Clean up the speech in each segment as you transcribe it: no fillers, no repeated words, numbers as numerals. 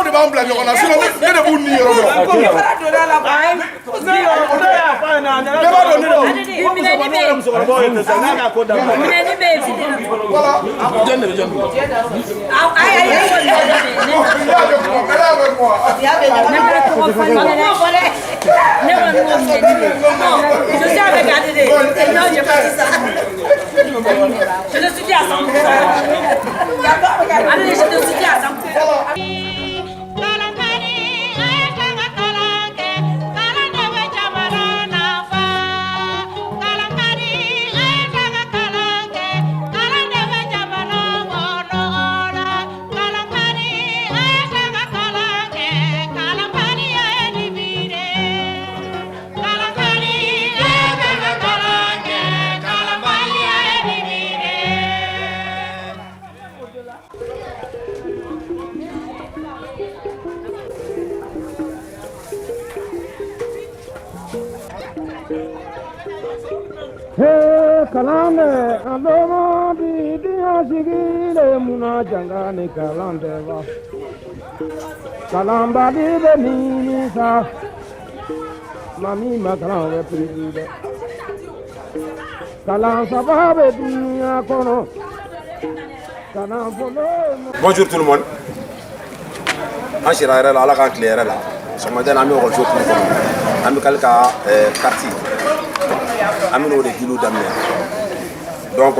de b'an bila ɲɔgɔn na sinon ne de b'u ni yɔrɔ dɔn. Ne b'a dɔn ne don. Je le suis dit à 100%. Allez, je te suis dit à 100%. Kalande aloma di dia sigile muna jangane kalande va kalamba di de ni sa mami makalan we pride kalan sababe dunia kono kalan folo. Bonjour tout le monde. Anshira yɛrɛ la ala k'an tile yɛrɛ la sɔgɔmada an bɛ ɔkɔliso tile kɔnɔ an bɛ kali ka kariti an bɛ n'o de diliw daminɛ donc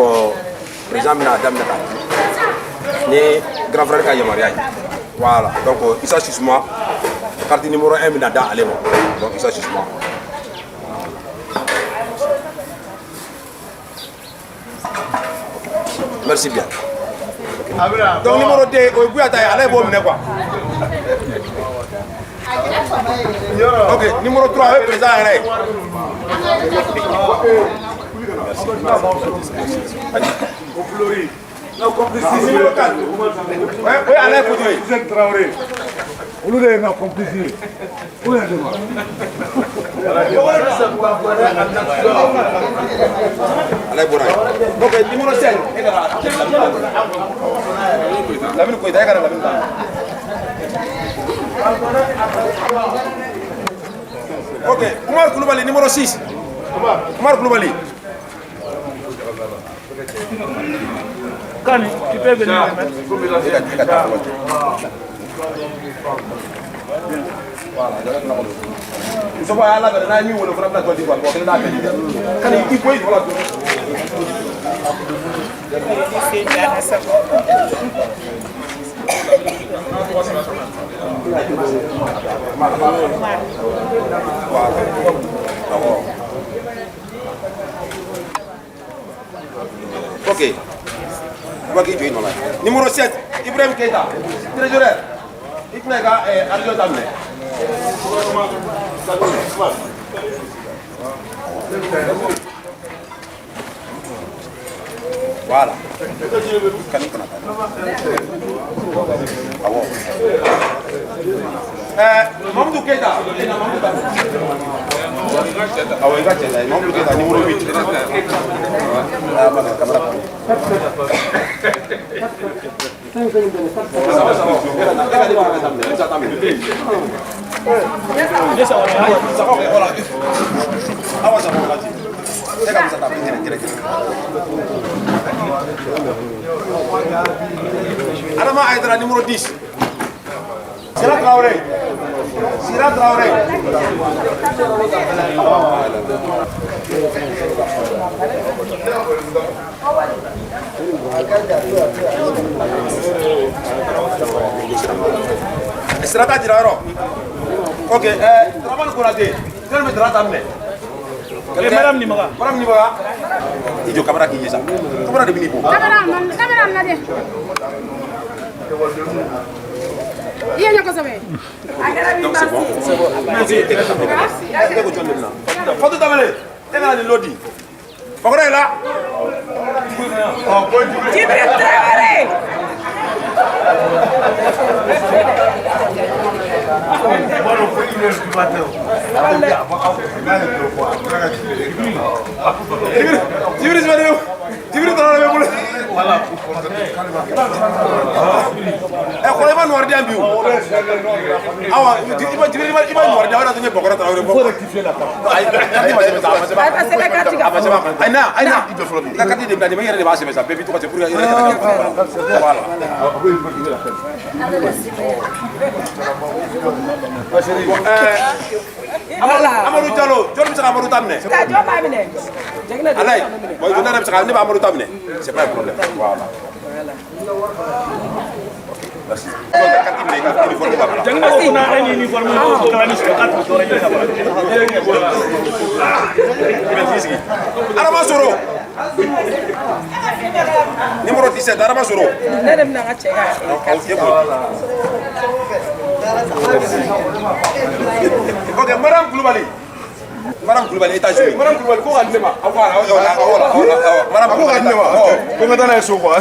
président bɛna daminɛ ka ni grand frère ka yamaruya ye voilà donc Issa Sissouma kariti numéro 1 bɛna da ale ma donc Issa Sissouma. Merci bien. Donc numéro 2 o ye Guyata ye ale b'o minɛ quoi. Ok, numéro 3 o ye président yɛrɛ ye. Numéro 4 o ye Alain Kojo ye. Olu de ye n ka complice ye. Alain bɔra ye. Ok, numéro 5 Lamine Koyita e ka na Lamine ta. Ok, Oumar Koulibaly numéro 6. Oumar Koulibaly. Kani, tu peux venir le mettre. Il faut pas aller là, ni on le fera pas toi tu vois. Kani, il faut voilà. Ok. Numéro 7, Ibrahim Keita, trésorier. Il faut que Arjo Tamne. Voilà. Mamadou Keita. Ah oui, Mamadou Keita, numéro 8. Adama Aïdara numéro 10. Sira Traoré. Sira Traoré. Sira ta jira yɔrɔ. Ok, Dramane Konaté. Jɔn bɛ Dramane minɛ? Madame Nimaga. Madame Nimaga. I jɔ kamera k'i ye sa. Kamera de bɛ n'i bɔ. Kamera na de. Iya nya ko sabe. Donc c'est bon. Merci. Photo d'amener. T'es là de l'Odi. Fakora est là. Djibril Traoré. Djibril, Djibril Traoré bɛ bolo. Voilà. Ko i ma noir di yan bi o. Awa Djibril i ma noir di yan o de y'a to n ye Bokara Traoré bɔ. Faut rectifier la carte. Ayi carte ma sɛbɛn sa. A ma sɛbɛn. Ayi na i ka carte de bila de mais i yɛrɛ de b'a sɛbɛn sa bɛɛ b'i tɔgɔ sɛbɛn pour que i yɛrɛ kana kɛ. Voilà. Amadou Diallo jɔn bɛ se ka Amadou ta minɛ. Alayi bon ne yɛrɛ bɛ se ka ne bɛ Amadou ta minɛ. C'est pas un problème. Voilà. Merci. Adama Soro. Numéro 17 Adama Soro. Ok, Madame Koulibaly. Madame Koulibaly, États-Unis. Madame Koulibaly, ko ka di ne ma. Madame ko ka di ne ma. Ko n ka taa n'a ye so quoi.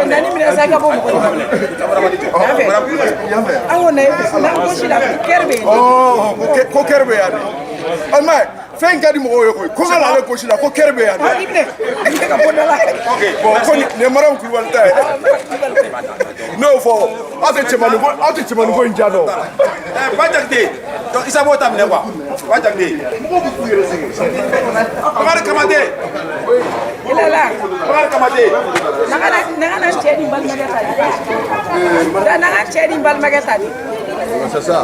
Nani minɛ sa i ka bɔ mɔgɔ la. Awo na gosi la kɛrɛ bɛ yen. Ko kɛrɛ bɛ yan de. Alima fɛn ka di mɔgɔw ye koyi. Ko ka n'ale gosi la ko kɛrɛ bɛ yan de. I minɛ ka bɔ da la. Ok bon ko nin ye Madame Koulibaly ta ye. N'o fɔ aw tɛ cɛmanin ko in ja dɔn. Ba Jakite donc Issa b'o ta minɛ quoi. Ba Jakite. Bakari Kamate. Ilala. Bakari Kamate. Nagana cɛ ni balimakɛ ta di. Nagana cɛ ni balimakɛ ta di. C'est ça.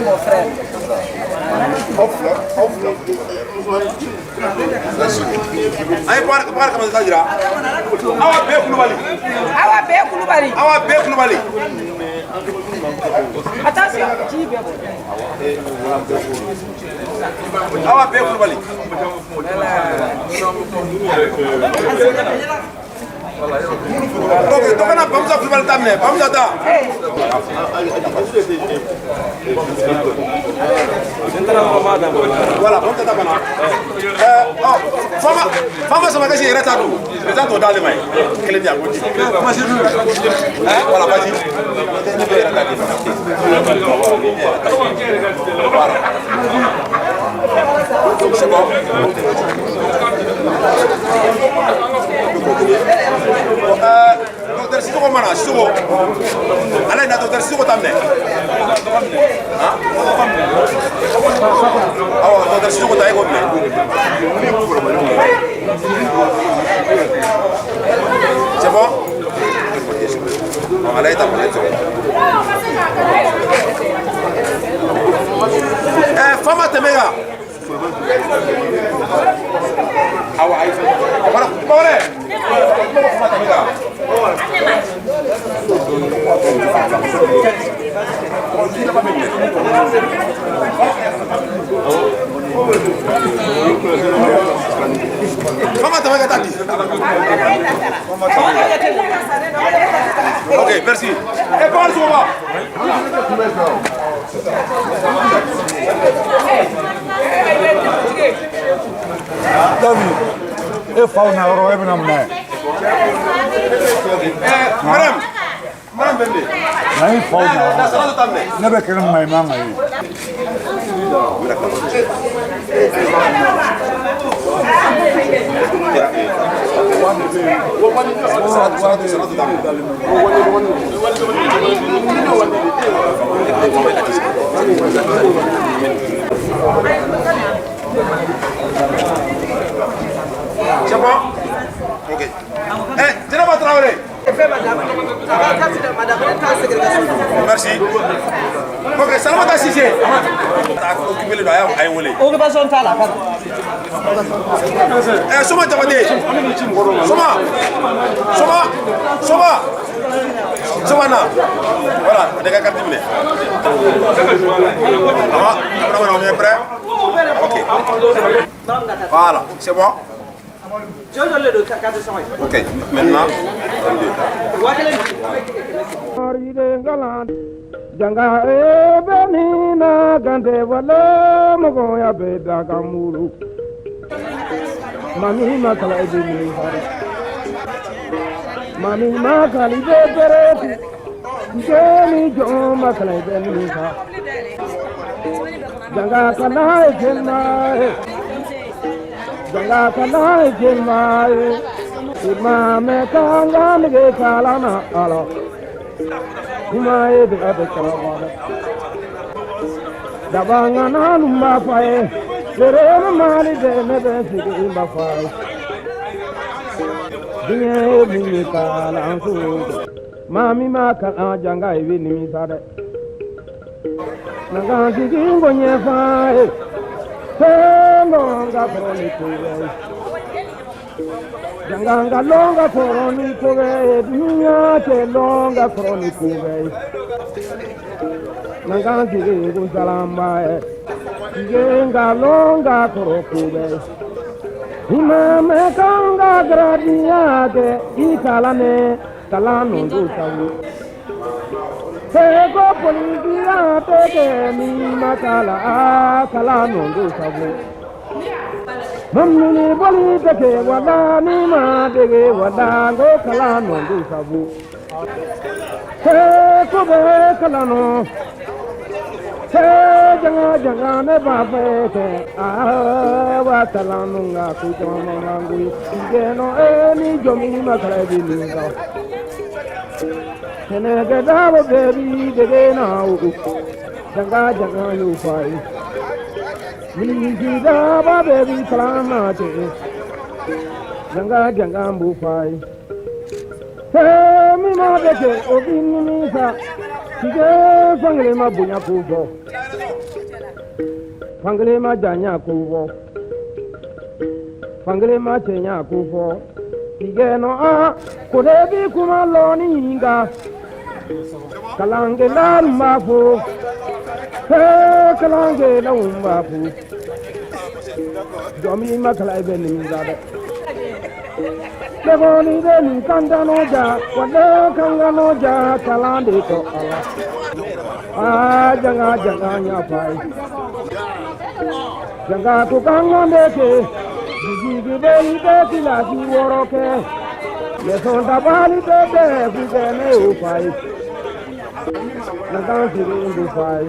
Mon frère. Ayi Bakari Kamate ta jira. Awa bɛɛ Kulubali. Awa bɛɛ Kulubali. Awa bɛɛ Kulubali. Attention, ji bɛ bɔ. Awa bɛɛ Kulubali. Ok, donc on a Bamza Kulubali ta minɛ. Bamza ta. Voilà, Bamza ta kana. Fama sama kasi yɛrɛ ta don. Président t'o d'ale ma ye. Kelen di yan ko di. Voilà, vas-y. Ne bɛ yɛrɛ ta di. Voilà. C'est bon. Docteur Sissoko mana Sissoko ala ina docteur Sissoko ta minɛ awa docteur Sissoko ta e ko minɛ c'est bon ala ita minɛ Fama tɛmɛ kan awa ayi wala bɔrɛ Fama tɛmɛ kan Fama tɛmɛ ka taa di. Ok, merci. Et Bakari Sogoba. Dami, e faw na yɔrɔ e bɛna mun na ye? Madame Bende. N'a ye faw na yɔrɔ ne bɛ kɛnɛ ma i man ka ye. C'est bon? Ok. Djenaba Traoré. Merci. Ok, Salamata Cissé. Occupé le doyen à Yewole. Occupation t'a la. Soma Diabaté. Soma na. Voilà, on est qu'à 4 minutes. On est prêt? Ok. Voilà, c'est bon? Ok, maintenant. Janga ebenina gande wala mogo ya beda kamuru mami makala ebeni hare mami makali bebere jeni jo makala ebeni ha janga kana ejenna Janga kana jemaye imame kanga nge kalana alo imaye de ade kalana dabanga na numba fae sere mali de nebe sigi imba fae diye mi kala ansu mami ma kana janga iwi nimi sade nanga sigi ngonye fae longa koroni kube janganga longa koroni kube dunya te longa koroni kube nanga kige gusalamba kige longa koro kube imame kanga gradia de ikalane kalano dusawu Sego poligia tege mi makala kalano dusawu Mamni boli tege wala ni ma tege wala go kalano dusawu Sego be kalano Janga janga ne ba fete wa kalano nga ku jama mangui igeno ni jomi makala bilinga Kene ke dabo baby de na u janga janga yu fai Mini ji dabo baby salama te janga janga bu fai He mi ma de ke o bin mi sa Tige fangele ma bunya kubo Fangele ma janya kubo Fangele ma chenya kubo Tige no a kudebi kuma loni nga Kalange la mbafu Kalange la mbafu Jomi makala ibe ni mzade Leboni de ni kanda noja Wade kanga noja Kalande to Allah Janga janga nyapai Janga kukanga meke Jiji beli de kila ki woroke Yeson tabali de Fukene upai Nagan siri indu fai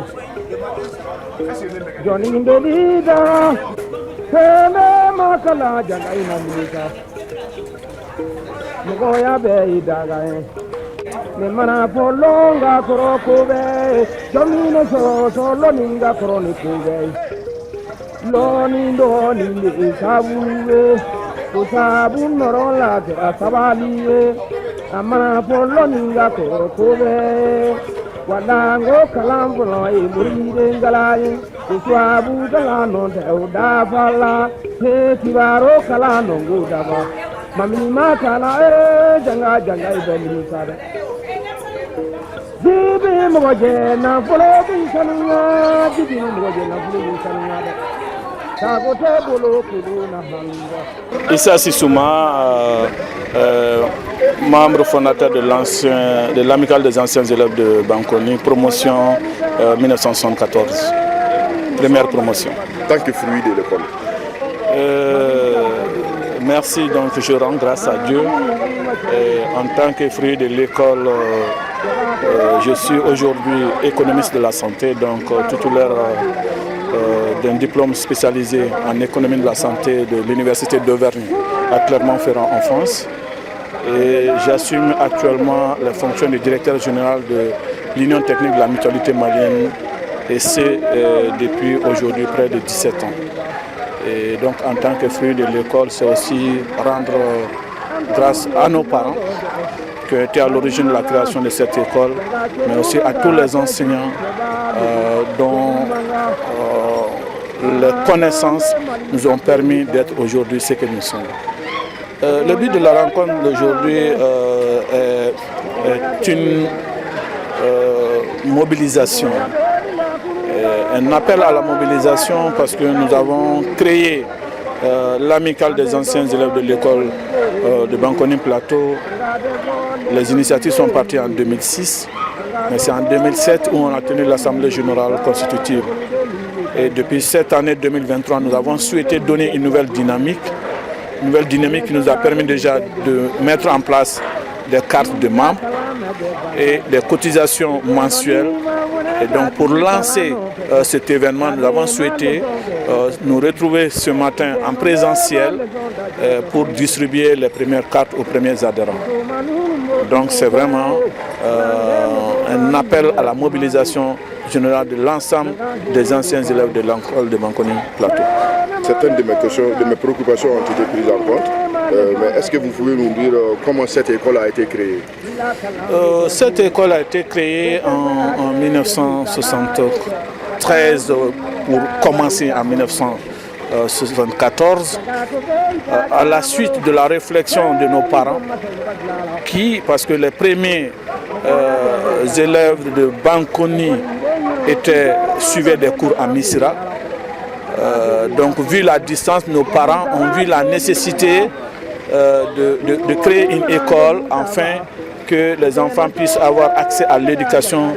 Johnny Indelida Kene makala janga inamulika Mugoya be idagae Nemana polonga korokube Jomine so loninga kronikube Loni isabuwe Usabu norola te asabaliwe Amana poloninga korokube Wadango kalambuno imuride ngalaye Usabu kalano te udafala Te tibaro kalano ngudaba Mami makala janga janga ibeli sada Jibi mwoje na fulobi sanunya Jibi mwoje na fulobi sanunya Issa Sissouma, membre fondateur de l'Amicale des anciens élèves de Banconi, promotion 1974, première promotion. En tant que fruit de l'école. Merci, donc je rends grâce à Dieu. En tant que fruit de l'école, je suis aujourd'hui économiste de la santé, donc titulaire d'un diplôme spécialisé en économie de la santé de l'université d'Auvergne à Clermont-Ferrand en France. Et j'assume actuellement la fonction de directeur général de l'Union technique de la mutualité malienne, et c'est depuis aujourd'hui près de 17 ans. Et donc en tant que fruit de l'école, c'est aussi rendre grâce à nos parents qui étaient à l'origine de la création de cette école, mais aussi à tous les enseignants dont les connaissances nous ont permis d'être aujourd'hui ce que nous sommes. Le but de la rencontre d'aujourd'hui est une mobilisation, un appel à la mobilisation parce que nous avons créé l'amicale des anciens élèves de l'école de Banconi Plateau. Les initiatives sont parties en 2006, mais c'est en 2007 où on a tenu l'Assemblée générale constitutive. Et depuis cette année 2023, nous avons souhaité donner une nouvelle dynamique qui nous a permis déjà de mettre en place des cartes de membres et des cotisations mensuelles Et donc pour lancer cet événement, nous avons souhaité nous retrouver ce matin en présentiel pour distribuer les premières cartes aux premiers adhérents. Donc c'est vraiment un appel à la mobilisation générale de l'ensemble des anciens élèves de l'école de Bankoni Plateau. Certaines de mes préoccupations ont été prises en compte. Mais est-ce que vous pouvez nous dire comment cette école a été créée? Cette école a été créée en 1973 pour commencer en 1974 à la suite de la réflexion de nos parents parce que les premiers élèves de Bankoni suivaient des cours à Missira. Donc vu la distance, nos parents ont vu la nécessité de créer une école afin que les enfants puissent avoir accès à l'éducation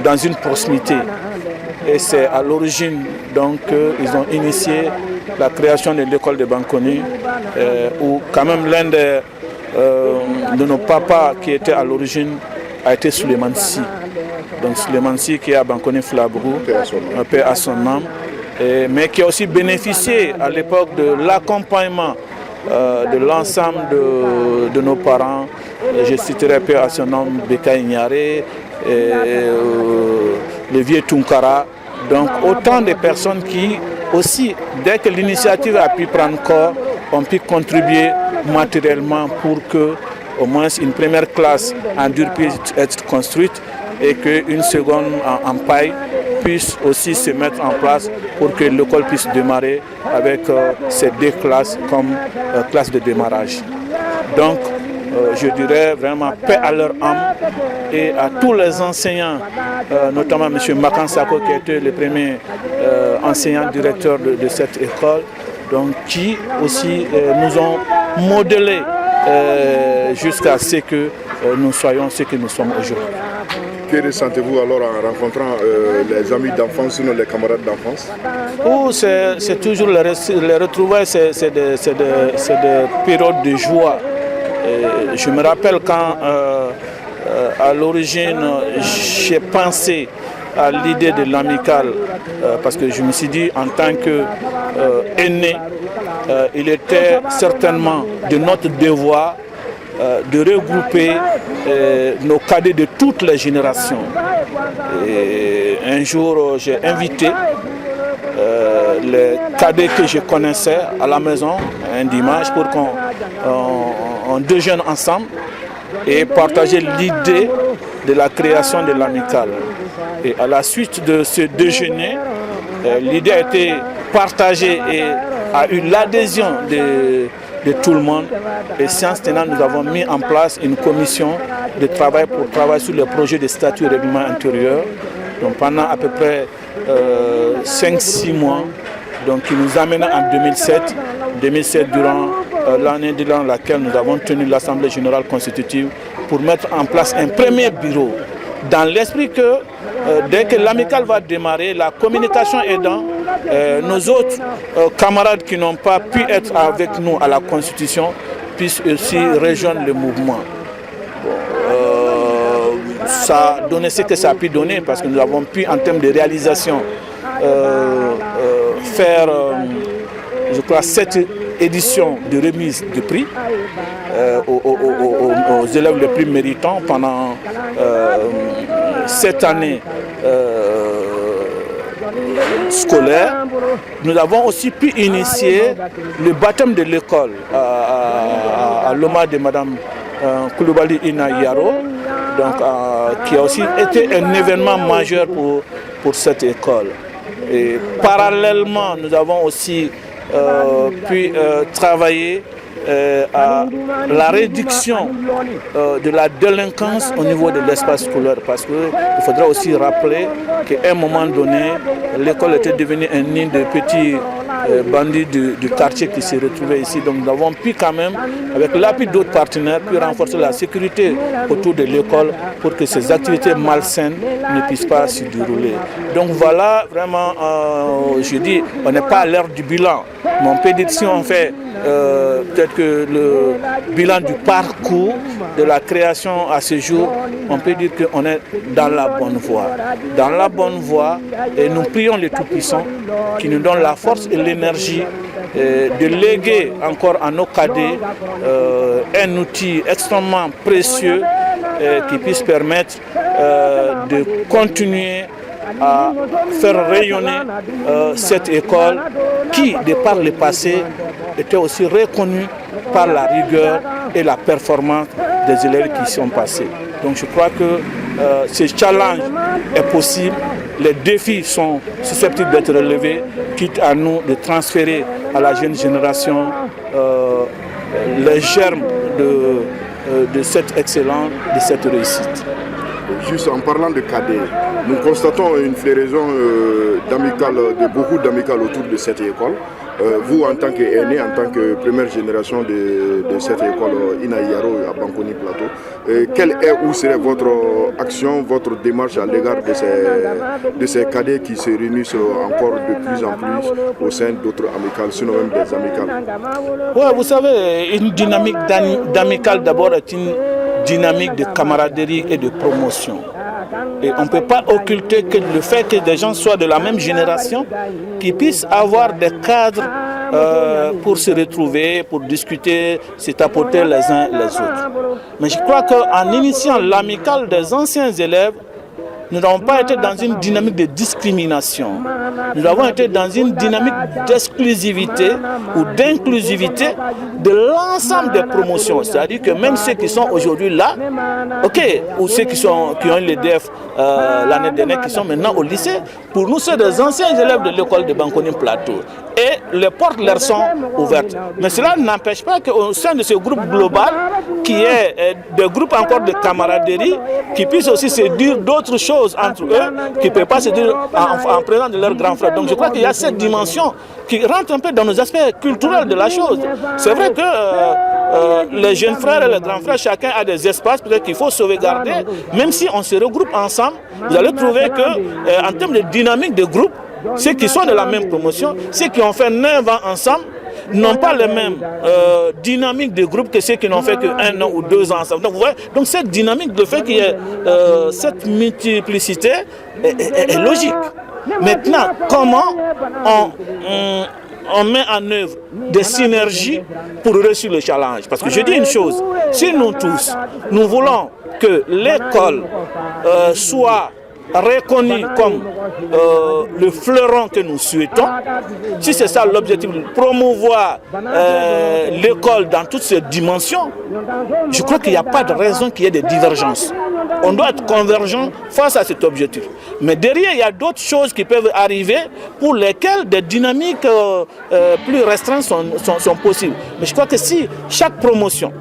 dans une proximité. Et c'est à l'origine donc qu'ils ont initié la création de l'école de Bankoni où quand même l'un de nos papas qui était à l'origine a été Suleiman Sy. Donc Suleiman Sy qui est à Bankoni Flabrou, paix à son âme, mais qui a aussi bénéficié à l'époque de l'accompagnement de l'ensemble de nos parents. Je citerai paix à son nom Beka Ignaré, le vieux Tunkara. Donc autant de personnes qui aussi, dès que l'initiative a pu prendre corps, ont pu contribuer matériellement pour que au moins une première classe en dur puisse être construite et qu'une seconde en paille puisse aussi se mettre en place pour que l'école puisse démarrer avec ces deux classes comme classe de démarrage. Donc je dirais vraiment paix à leur âme et à tous les enseignants, notamment M. Makansako qui était le premier enseignant directeur de cette école, donc, qui aussi nous ont modelé jusqu'à ce que nous soyons ce que nous sommes aujourd'hui. Que ressentez-vous alors en rencontrant les amis d'enfance, sinon les camarades d'enfance? C'est toujours les retrouvailles, c'est des périodes de joie. Et je me rappelle quand à l'origine j'ai pensé à l'idée de l'amicale parce que je me suis dit en tant qu'aîné, il était certainement de notre devoir de regrouper nos cadets de toutes les générations. Et un jour, j'ai invité les cadets que je connaissais à la maison un dimanche pour qu'on déjeune ensemble et partager l'idée de la création de l'amicale. Et à la suite de ce déjeuner, l'idée a été partagée et a eu l'adhésion de tout le monde. Et séance tenant, nous avons mis en place une commission de travail pour travailler sur le projet de statut et règlement intérieur. Donc pendant à peu près 5-6 mois, donc qui nous amène en 2007 durant l'année durant laquelle nous avons tenu l'Assemblée générale constitutive pour mettre en place un premier bureau dans l'esprit que dès que l'amicale va démarrer, la communication aidant, nos autres camarades qui n'ont pas pu être avec nous à la Constitution puissent aussi rejoindre le mouvement. Ça a donné ce que ça a pu donner parce que nous avons pu en termes de réalisation faire, je crois, 7 éditions de remise de prix aux élèves les plus méritants pendant 7 années scolaires. Nous avons aussi pu initier le baptême de l'école à l'hommage de Mme Koulibaly Ina Yaro, donc, qui a aussi été un événement majeur pour cette école. Et parallèlement, nous avons aussi pu travailler à la réduction de la délinquance au niveau de l'espace scolaire, parce qu'il faudra aussi rappeler qu'à un moment donné, l'école était devenue un nid de petits bandits du quartier qui se retrouvaient ici. Donc nous avons pu quand même, avec l'appui d'autres partenaires, puis renforcer la sécurité autour de l'école pour que ces activités malsaines ne puissent pas se dérouler. Donc voilà, vraiment, je dis, on n'est pas à l'heure du bilan. Mais on peut dire si on fait peut-être que le bilan du parcours de la création à ce jour, on peut dire qu'on est dans la bonne voie. Dans la bonne voie, et nous prions les Tout-Puissants qui nous donnent la force et l'énergie de léguer encore à nos cadets un outil extrêmement précieux qui puisse permettre de continuer à faire rayonner cette école qui, de par le passé, était aussi reconnue par la rigueur et la performance des élèves qui sont passés. Donc je crois que ce challenge est possible, les défis sont susceptibles d'être relevés, quitte à nous de transférer à la jeune génération les germes de cette excellence, de cette réussite. Juste en parlant de cadets, nous constatons une floraison de beaucoup d'amicales autour de cette école. Vous, en tant qu'aîné, en tant que première génération de cette école Inaïaro à Bankoni Plateau, quelle est ou serait votre action, votre démarche à l'égard de ces cadets qui se réunissent encore de plus en plus au sein d'autres amicales, sinon même des amicales? Oui, vous savez, une dynamique d'amicale d'abord est une dynamique de camaraderie et de promotion. Et on ne peut pas occulter que le fait que des gens soient de la même génération, qui puissent avoir des cadres pour se retrouver, pour discuter, se tapoter les uns les autres. Mais je crois qu'en initiant l'amicale des anciens élèves, nous n'avons pas été dans une dynamique de discrimination. Nous avons été dans une dynamique d'exclusivité ou d'inclusivité de l'ensemble des promotions. C'est-à-dire que même ceux qui sont aujourd'hui là, ok, ou ceux qui ont l'EDF l'année dernière, qui sont maintenant au lycée, pour nous, c'est des anciens élèves de l'école de Bankoni Plateau. Et les portes leur sont ouvertes. Mais cela n'empêche pas qu'au sein de ce groupe global, qui est des groupes encore de camaraderie, qui puissent aussi se dire d'autres choses entre eux, qui ne peuvent pas se dire en présence de leurs grands frères. Donc je crois qu'il y a cette dimension qui rentre un peu dans nos aspects culturels de la chose. C'est vrai que les jeunes frères et les grands frères, chacun a des espaces peut-être qu'il faut sauvegarder. Même si on se regroupe ensemble, vous allez trouver que en termes de dynamique de groupe, ceux qui sont de la même promotion, ceux qui ont fait 9 ans ensemble, n'ont pas les mêmes dynamiques de groupe que ceux qui n'ont fait que 1 an ou 2 ans ensemble. Donc, vous voyez, donc cette dynamique, le fait qu'il y ait cette multiplicité est logique. Maintenant, comment on met en œuvre des synergies pour réussir le challenge? Parce que je dis une chose, si nous tous, nous voulons que l'école soit reconnu comme le fleuron que nous souhaitons, si c'est ça l'objectif, promouvoir l'école dans toutes ses dimensions, je crois qu'il n'y a pas de raison qu'il y ait des divergences. On doit être convergent face à cet objectif. Mais derrière, il y a d'autres choses qui peuvent arriver pour lesquelles des dynamiques plus restreintes sont possibles. Mais je crois que si chaque promotion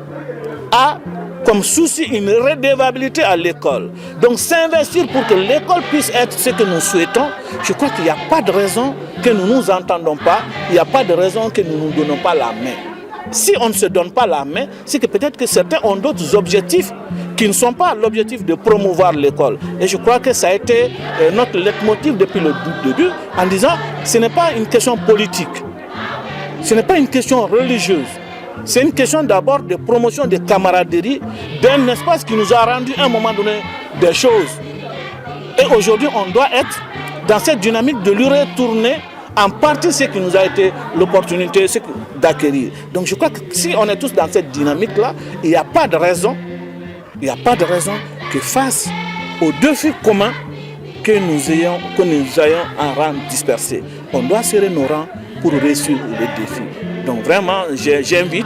a comme souci une redevabilité à l'école, donc s'investir pour que l'école puisse être ce que nous souhaitons, je crois qu'il n'y a pas de raison que nous ne nous entendons pas, il n'y a pas de raison que nous ne nous donnons pas la main. Si on ne se donne pas la main, c'est que peut-être que certains ont d'autres objectifs qui ne sont pas l'objectif de promouvoir l'école. Et je crois que ça a été notre leitmotiv depuis le début, en disant que ce n'est pas une question politique, ce n'est pas une question religieuse. C'est une question d'abord de promotion de camaraderie d'un espace qui nous a rendu à un moment donné des choses. Et aujourd'hui, on doit être dans cette dynamique de lui retourner en partie ce qui nous a été l'opportunité d'acquérir. Donc je crois que si on est tous dans cette dynamique-là, il n'y a pas de raison, que face aux défis communs que nous ayons en rang dispersé. On doit serrer nos rangs pour réussir les défis. Donc vraiment, j'invite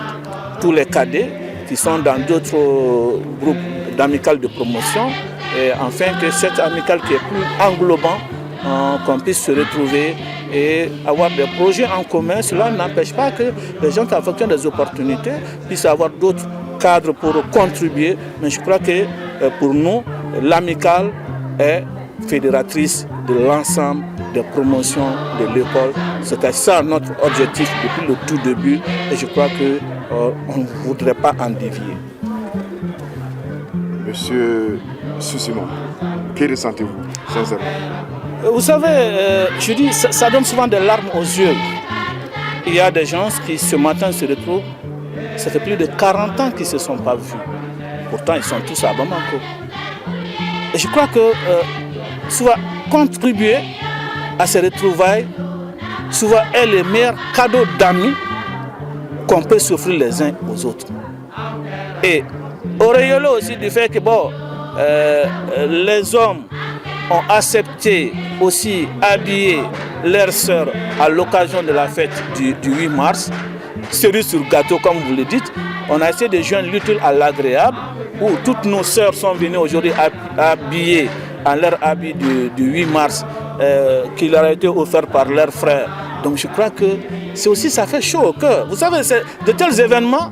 tous les cadets qui sont dans d'autres groupes d'amicales de promotion, et afin que cette amicale qui est plus englobante, qu'on puisse se retrouver et avoir des projets en commun. Cela n'empêche pas que les gens qui affectent des opportunités puissent avoir d'autres cadres pour contribuer. Mais je crois que pour nous, l'amicale est fédératrice de l'ensemble des promotions de l'école. C'était ça notre objectif depuis le tout début et je crois qu'on ne voudrait pas en dévier. Monsieur Sousimon, que ressentez-vous sincèrement? Vous savez, je dis, ça donne souvent des larmes aux yeux. Il y a des gens qui ce matin se retrouvent, ça fait plus de 40 ans qu'ils ne se sont pas vus. Pourtant, ils sont tous à Bamako. Et je crois que souvent contribuer à ces retrouvailles, souvent est le meilleur cadeau d'amis qu'on peut s'offrir les uns aux autres. Et auréolé aussi du fait que les hommes ont accepté aussi habiller leurs sœurs à l'occasion de la fête du 8 mars, cerise sur gâteau comme vous le dites. On a essayé de joindre l'utile à l'agréable, où toutes nos sœurs sont venues aujourd'hui habillées en leur habit du 8 mars qui leur a été offert par leurs frères. Donc je crois que c'est aussi, ça fait chaud au cœur. Vous savez, de tels événements,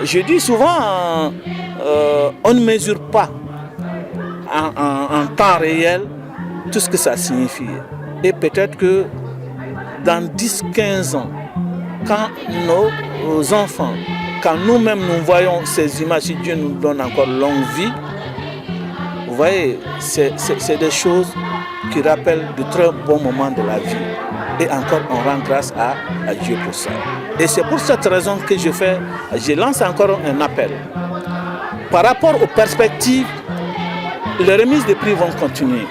je dis souvent, on ne mesure pas en temps réel tout ce que ça signifie. Et peut-être que dans 10-15 ans, quand nos enfants, quand nous-mêmes nous voyons ces images, si Dieu nous donne encore longue vie, vous voyez, c'est des choses qui rappellent de très bons moments de la vie. Et encore, on rend grâce à Dieu pour ça. Et c'est pour cette raison que je lance encore un appel. Par rapport aux perspectives, les remises de prix vont continuer.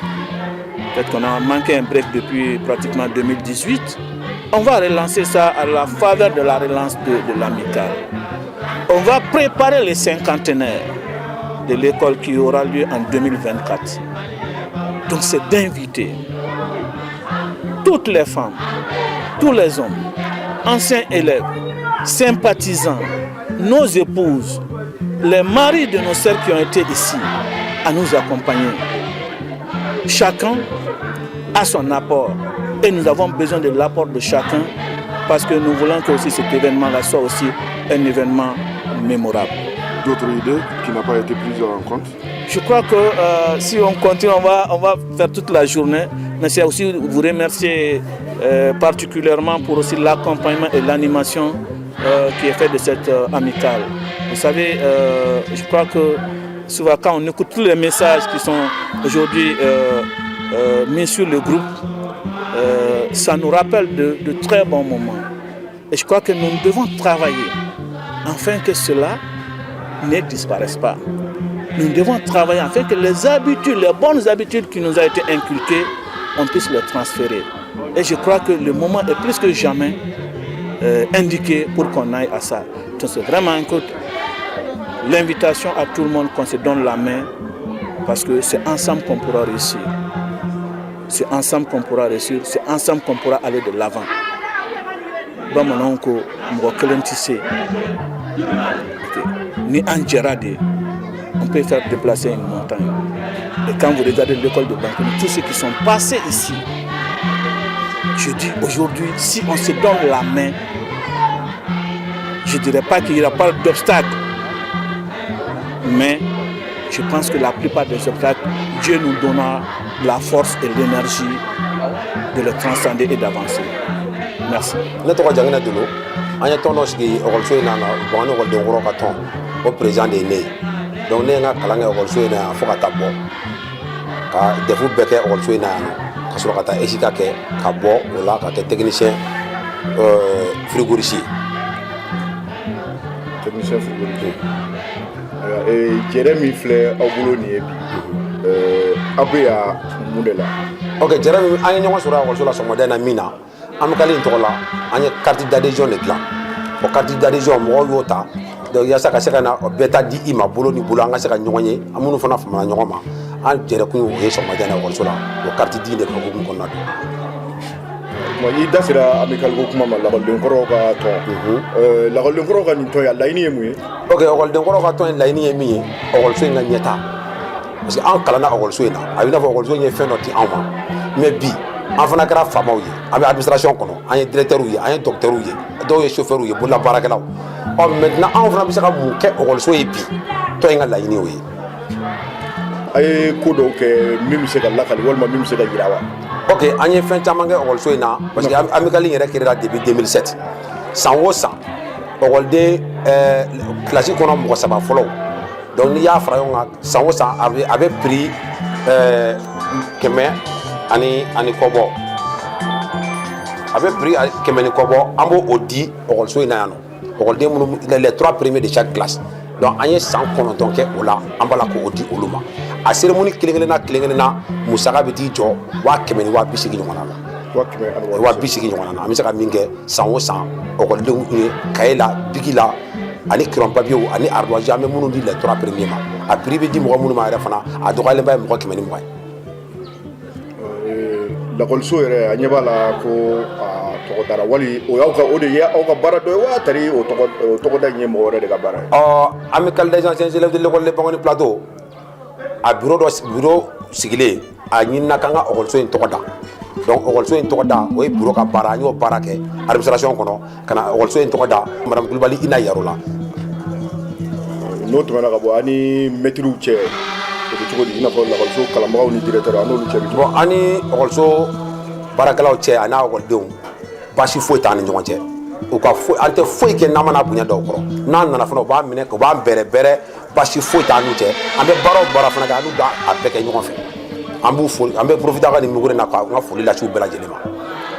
Peut-être qu'on a manqué un break depuis pratiquement 2018. On va relancer ça à la faveur de la relance de l'amicale. On va préparer les cinquantenaires de l'école qui aura lieu en 2024. Donc c'est d'inviter toutes les femmes, tous les hommes, anciens élèves, sympathisants, nos épouses, les maris de nos sœurs qui ont été ici, à nous accompagner. Chacun a son apport et nous avons besoin de l'apport de chacun parce que nous voulons que aussi cet événement-là soit aussi un événement mémorable. D'autres idées qui n'ont pas été prises en compte? Je crois que si on continue, on va faire toute la journée. Mais c'est aussi vous remercier particulièrement pour aussi l'accompagnement et l'animation qui est faite de cette amicale. Vous savez, je crois que souvent quand on écoute tous les messages qui sont aujourd'hui mis sur le groupe, ça nous rappelle de très bons moments. Et je crois que nous devons travailler afin que cela ne disparaisse pas. Nous devons travailler afin que les habitudes, les bonnes habitudes qui nous ont été inculquées, on puisse les transférer. Et je crois que le moment est plus que jamais indiqué pour qu'on aille à ça. Donc c'est vraiment l'invitation à tout le monde qu'on se donne la main parce que c'est ensemble qu'on pourra réussir. C'est ensemble qu'on pourra réussir, c'est ensemble qu'on pourra aller de l'avant. Ni en Djerade, on peut faire déplacer une montagne. Et quand vous regardez l'école de Bankouni, tous ceux qui sont passés ici, je dis aujourd'hui, si on se donne la main, je ne dirais pas qu'il n'y aura pas d'obstacles, mais je pense que la plupart des obstacles, Dieu nous donnera la force et l'énergie de les transcender et d'avancer. Merci. An ye tɔn dɔ sigi ekɔliso in na bɔn an ni ekɔliden wɔɔrɔ ka tɔn o président de ye ne ye donc ne ye n ka kalan kɛ ekɔliso in na yan fo ka taa bɔ ka defu bɛɛ kɛ ekɔliso in na yan ka sɔrɔ ka taa esika kɛ ka bɔ o la ka kɛ technicien frigoriste. Technicien frigoriste. Jɛrɛ min filɛ aw bolo nin ye bi aw bɛ yan mun de la. Ok, jɛrɛ min an ye ɲɔgɔn sɔrɔ ekɔliso la sɔgɔmada na min na. Amicale in tɔgɔ la an ye carte d'adhésion de dilan o carte d'adhésion mɔgɔw y'o ta donc yasa ka se ka na bɛɛ ta di i ma bolo ni bolo an ka se ka ɲɔgɔn ye an minnu fana famana ɲɔgɔn ma an jɛrɛkun o ye sɔgɔmada na ekɔliso la o carte di de ka hukumu kɔnɔna don. I da sera amicale ko kuma ma lakɔliden kɔrɔw ka tɔn lakɔliden kɔrɔw ka nin tɔn a laɲini ye mun ye? Ok, ekɔliden kɔrɔw ka tɔn in laɲini ye min ye ekɔliso in ka ɲɛta parce que an kalanna ekɔliso in na a bɛ i n'a fɔ ekɔliso in ye fɛn dɔ di anw ma mais bi an fana kɛra faamaw ye an bɛ administration kɔnɔ an ye directeurs ye an ye docteurs ye dɔw ye chauffeurs ye bolola baarakɛlaw maintenant anw fana bɛ se ka mun kɛ ekɔliso ye bi tɔn in ka laɲini o ye. A ye ko dɔw kɛ min bɛ se ka lakali walima min bɛ se ka yira wa? Ok, an ye fɛn caman kɛ ekɔliso in na parce que amicale in yɛrɛ créera depuis 2007 san o san ekɔliden kilasi kɔnɔ mɔgɔ saba fɔlɔw donc n'i y'a fara ɲɔgɔn kan san o san a bɛ prix 100 ani kɔbɔ a bɛ prix 100 ni kɔbɔ an b'o di ekɔliso in na yan nɔ ekɔliden minnu les 3 premiers de chaque classe donc an ye san 9 kɛ o la an b'a la k'o di olu ma a cérémonie kelen na musaka bɛ t'i jɔ 100 ni 180 ɲɔgɔn na. 120 ɲɔgɔn na an bɛ se ka min kɛ san o san ɔkɔlidenw ye kaye la bigi la ani crayon papier ani ardoise an bɛ minnu di les 3 premiers ma a prix bɛ di mɔgɔ minnu ma yɛrɛ fana a dɔgɔyalenba ye mɔgɔ 120 ye. lakɔliso yɛrɛ a ɲɛ b'a la ko a tɔgɔ dara wali o de ye aw ka baara dɔ ye wa tari o tɔgɔda in ye mɔgɔ wɛrɛ de ka baara ye. Amicale des anciens élèves de l'école de Bangoni Plateau a bureau sigilen a ɲinina k'an ka ɔkɔliso in tɔgɔ da donc ɔkɔliso in tɔgɔ da o ye bureau ka baara an y'o baara kɛ administration kɔnɔ ka na ɔkɔliso in tɔgɔ da madame Kulibali Ina Yaro la. n'o tɛmɛna ka bɔ ani mɛtiriw cɛ o bɛ cogo di i n'a fɔ lakɔliso kalanbagaw ni directeur an n'olu cɛ bɛ cogo. bon ani ɔkɔliso baarakɛlaw cɛ ani ɔkɔlidenw baasi foyi t'an ni ɲɔgɔn cɛ u ka an tɛ foyi kɛ n'an mana bonya da o kɔrɔ n'an nana fana u b'an minɛ u b'an bɛrɛ baasi foyi t'an n'u cɛ an bɛ baara o baara fana kɛ an n'u b'a bɛɛ kɛ ɲɔgɔn fɛ an b'u foli an bɛ profiter ka nin numéro in na ka n ka foli lase u bɛɛ lajɛlen ma.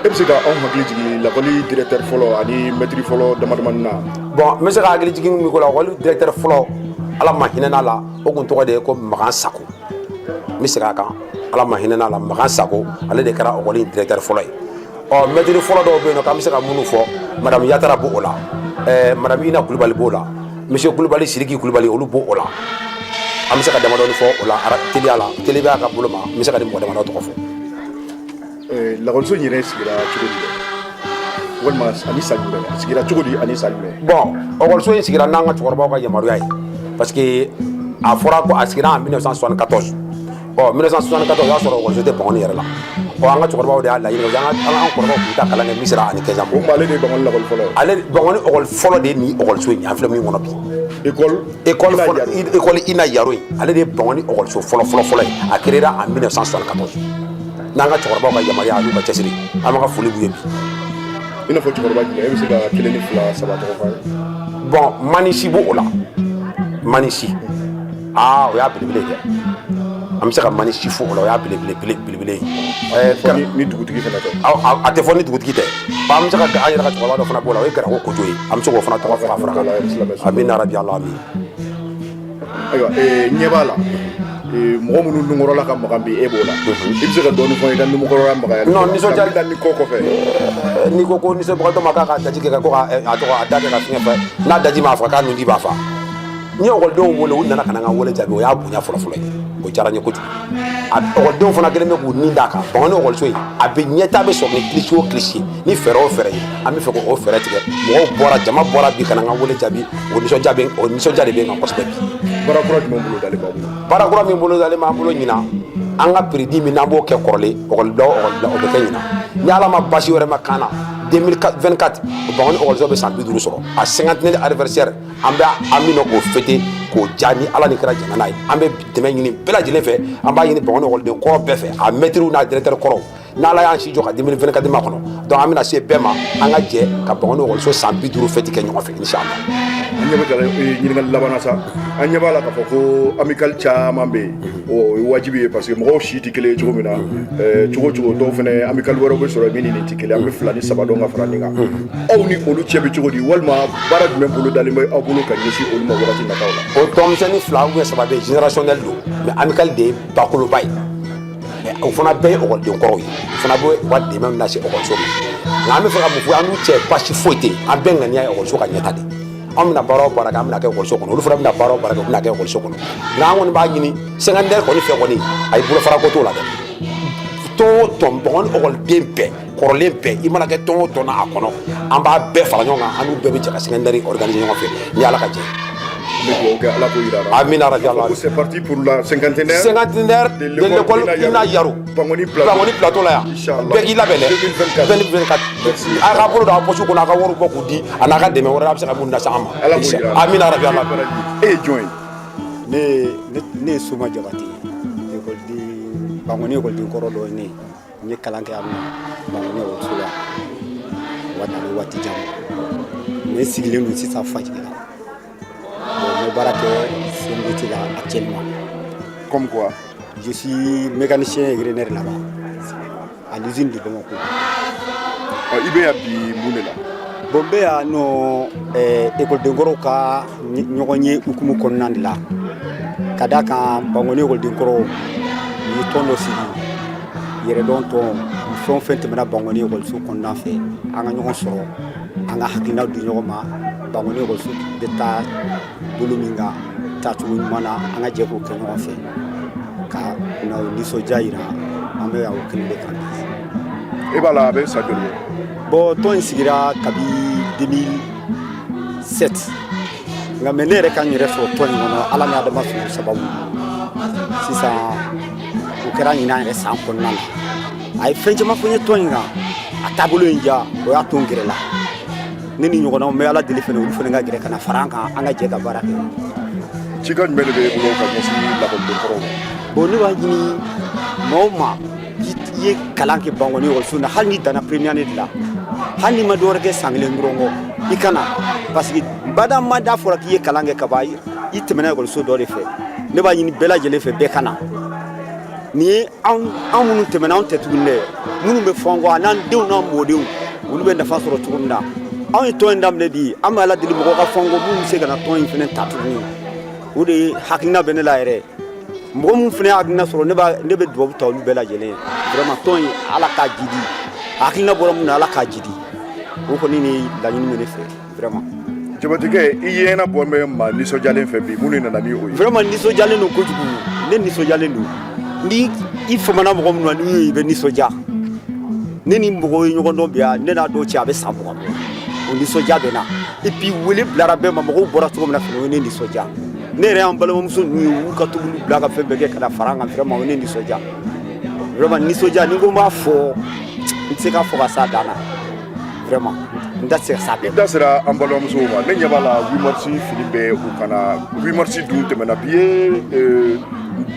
e bɛ se ka anw hakili jigin lakɔli directeur fɔlɔ ani mɛtiri fɔlɔ damadamanin na. bon n bɛ se ka hakili jigin min ko la lakɔli directeur fɔlɔ ala ma hinɛ n'a la o tun tɔgɔ de ye ko Magan Sako n bɛ segin a kan ala ma hinɛ n'a la Magan Sako ale de kɛra lakɔli directeur fɔlɔ ye. mɛtiri fɔlɔ dɔw bɛ yen nɔ k'an bɛ se ka minnu fɔ madame Yatara b'o la madame Ina Kulibali b'o la monsieur Kulibali Siriki Kulibali olu b'o la an bɛ se ka damadɔni fɔ o la teliya la tele b'a ka bolo ma n bɛ se ka nin mɔgɔ damadɔ tɔgɔ fɔ. lakɔliso in yɛrɛ sigira cogo di walima ani san jumɛn a sigira cogo di ani san jumɛn. bon ɔkɔliso in sigira n'an ka cɛkɔrɔbaw ka yamaruya ye parce que a fɔra ko a sigira en 1974 1974 o y'a sɔrɔ ɔkɔliso tɛ Bangoni yɛrɛ la an ka cɛkɔrɔbaw de y'a laɲini an kɔrɔbaw tun bɛ taa kalan kɛ Misira ani Kɛnzan. o tuma ale de ye Bangoni lakɔli fɔlɔ ye. ale Bangoni ɔkɔli fɔlɔ de ye nin ɔkɔliso in an filɛ min kɔnɔ bi. école Ina Yaro in ale de ye Bangoni ɔkɔliso fɔlɔ ye a créera en 1974 n'an ka cɛkɔrɔbaw ka yamaruya n'u ka cɛsiri an b'a ka foli b'u ye bi. i n'a fɔ cɛkɔrɔba jumɛn e bɛ se ka 1 ni 2 3 tɔgɔ fɔ an ye. bon Manisi b'o la Manisi o y'a belebele kɛ an bɛ se ka Manisi fo o la o y'a belebele ye. ni dugutigi fana tɛ. a tɛ fɔ ni dugutigi tɛ an bɛ se ka an yɛrɛ ka cɛkɔrɔba dɔ fana b'o la o ye Garako Kojo ye an bɛ se k'o fana tɔgɔ fɔ ka fara kan amin arabi ala amin. ayiwa ɲɛ b'a la mɔgɔ minnu nunkɔrɔla ka magan bi e b'o la i bɛ se ka dɔɔni fɔ i ka nunkɔrɔla magaya. non nisɔndiya da ni kɔ kɔfɛ. n'i ko nisɔnbagatɔ ma k'a ka daji kɛ ko k'a da kɛ ka fiɲɛ fɛ n'a daji m'a fa k'a nunji b'a fa n ye ɔkɔlidenw wele u nana ka na n ka wele jaabi o y'a bonya fɔlɔ ye o diyara n ye kojugu ɔkɔlidenw fana kɛlen bɛ k'u nin d'a kan Bangoni ɔkɔliso in a bɛ ɲɛtaa bɛ sɔrɔ ni kilisi o kilisi ni fɛɛrɛ o fɛɛrɛ ye an bɛ fɛ k'o fɛɛrɛ tigɛ mɔgɔw bɔra jama bɔra bi ka na n ka wele jaabi o nisɔndiya de bɛ n kan kosɛbɛ bi. baara kura jumɛn bolo dalen b'aw bolo. baara kura min bolo dalen b'an bolo ɲinan an ka prix min n'an b'o kɛ kɔrɔlen ɔkɔlida o bɛ kɛ ɲinan ni ala ma basi wɛrɛ ma kan na 2024 Bangoni ɔkɔliso bɛ san 50 sɔrɔ a 50e anniversaire an bɛ k'o fêter k'o diya ni ala ni kɛra jamana ye an bɛ dɛmɛ ɲini bɛɛ lajɛlen fɛ an b'a ɲini Bangoni ɔkɔliden kɔrɔ bɛɛ fɛ a mɛtiriw n'a directeur kɔrɔw n'ala y'an si jɔ ka 2024 ma kɔnɔ donc an bɛna se bɛɛ ma an ka jɛ ka Bangoni ɔkɔliso san 50 fêter kɛ ɲɔgɔn fɛ inchallah. an ɲɛ bɛ ɲininkali labanna sa an ɲɛ b'a la k'a fɔ ko amicale caman bɛ yen o ye wajibi ye parce que mɔgɔw si tɛ kelen ye cogo min na cogo dɔw fana amicale wɛrɛw bɛ sɔrɔ min ni nin tɛ kelen an bɛ 2 ni 3 dɔn ka fara nin kan aw ni olu cɛ bɛ cogo di walima baara jumɛn bolo dalen bɛ aw bolo ka ɲɛsin olu ma wagati nataw la. o tɔnmisɛnnin 2 ou bien 3 bɛ générationnel don mais amicale de ye bakoloba ye o fana bɛɛ ye ɔkɔliden kɔrɔw ye o fana bɛ u ka dɛmɛ lase ɔkɔliso ma nka an bɛ fɛ ka mun fɔ an n'u cɛ basi foyi tɛ yen an bɛɛ ŋaniya ye ɔkɔliso ka ɲɛta de anw bɛna baara o baara kɛ an bɛna kɛ ɔkɔliso kɔnɔ olu fana bɛna baara o baara kɛ u bɛna kɛ ɔkɔliso kɔnɔ nka an kɔni b'a ɲini secondaire kɔni fɛ kɔni a ye bolofara ko t'o la dɛ tɔn o tɔn Bangoni ɔkɔliden bɛɛ kɔrɔlen bɛɛ i mana kɛ tɔn o tɔn na a kɔnɔ an b'a bɛɛ fara ɲɔgɔn kan an n'u bɛɛ bɛ jɛ ka secondaire organiser ɲɔgɔn fɛ ni ala ka jɛ. Ala k'o jira la. Amina rabi Allah. C'est parti pour la cinquantenaire de l'école Ina Yaro. Bangoni plateau la yan. Bɛɛ k'i labɛn dɛ. 2024. A ka bolo don a poche kɔnɔ a ka wari bɔ k'u di a n'a ka dɛmɛ wɛrɛ a bɛ se ka mun lase an ma. Ala k'o jira la. Amina rabi Allah. E ye jɔn ye? Ne ye Soma Jabate ye. Bangoni école kɔrɔ dɔ ye ne ye. N ye kalan kɛ yan nɔ Bangoni ɔkɔliso la waati jan. Ne sigilen don sisan Fajigila. Je baara kɛ CMDT là actuellement. Comme quoi? Je suis mécanicien grainaire là-bas, à l'usine de Bamako. I bɛ yan bi mun de la? Bon n bɛ yan nɔ école de nkɔrɔw ka ɲɔgɔn ye hukumu kɔnɔna de la. ka da kan Bangoni école kɔrɔ ni tɔn dɔ sigi yɛrɛ dɔn tɔn fɛn fɛn tɛmɛna Bangoni école kɔnɔna fɛ an ka ɲɔgɔn sɔrɔ an ka hakilina di ɲɔgɔn ma Bangoni école bɛ taa bolo min kan taacogo ɲuman na an ka jɛ k'o kɛ ɲɔgɔn fɛ ka na nisɔndiya yira an bɛ o kelen de kan bi. E b'a la a bɛ sa joli bon tɔn in sigira kabi 2007 nka mɛ ne yɛrɛ ka n yɛrɛ sɔrɔ tɔn in kɔnɔ ala ni adama sɔrɔ sababu sisan o kɛra ɲinan yɛrɛ san kɔnɔna na a ye fɛn caman fɔ n ye tɔn in kan a taabolo in ja o y'a to n gɛrɛ la ne ni ɲɔgɔnnaw n bɛ ala deli fɛnɛ olu fɛnɛ ka gɛrɛ ka na fara an kan an ka jɛ ka baara kɛ. cikan jumɛn de bɛ e bolo ka ɲɛsin lakɔliden kɔrɔw ma. bon ne b'a ɲini maa o maa i ye kalan kɛ Bangoni école na hali n'i danna première année de la hali n'i ma dɔwɛrɛ kɛ san kelen dɔrɔn kɔ i kana parce que bada ma da fɔra k'i ye kalan kɛ ka ban i tɛmɛna école dɔ de fɛ ne b'a ɲini bɛɛ lajɛlen fɛ bɛɛ kana nin ye an minnu tɛmɛna anw tɛ tuguni dɛ minnu bɛ fɔ an kɔ a n'an denw n'an mɔdenw olu bɛ nafa sɔrɔ cogo min na anw ye tɔn in daminɛ di an bɛ ala deli mɔgɔw ka fɔ an kɔ minnu bɛ se ka na tɔn in fɛnɛ ta tuguni o de ye hakilina bɛ ne la yɛrɛ mɔgɔ minnu fɛnɛ hakilina sɔrɔ ne bɛ dubabu ta olu bɛɛ lajɛlen vraiment tɔn in ala k'a jidi hakilina bɔra mun na ala k'a jidi o kɔni ni laɲini bɛ ne fɛ vraiment. Jabatikɛ i ye na bɔ bɛ maa nisɔndiyalen fɛ bi minnu nana ni o ye. vraiment nisɔndiyalen don kojugu ne nisɔndiyalen don ni i famana mɔgɔ minnu na n'i y'o ye i bɛ nisɔndiya ne ni mɔgɔw ye ɲɔgɔn dɔn bi yan ne n'a dɔw cɛ a bɛ san 20 bɔ o nisɔndiya bɛ na et puis wele bilara bɛɛ ma mɔgɔw bɔra cogo min na fɛnɛ o ye ne nisɔndiya ne yɛrɛ y'an balimamuso ninnu ye u ka tobili bila ka fɛn bɛɛ kɛ ka na fara an kan vraiment o ye ne nisɔndiya vraiment nisɔndiya ni ko n b'a fɔ n tɛ se k'a fɔ ka s'a dan na vraiment n da tɛ se ka s'a bɛɛ ma. I da sera an balimamusow ma ne ɲɛ b'a la 8 mars fini bɛ u kana 8 mars dun tɛmɛna bi ye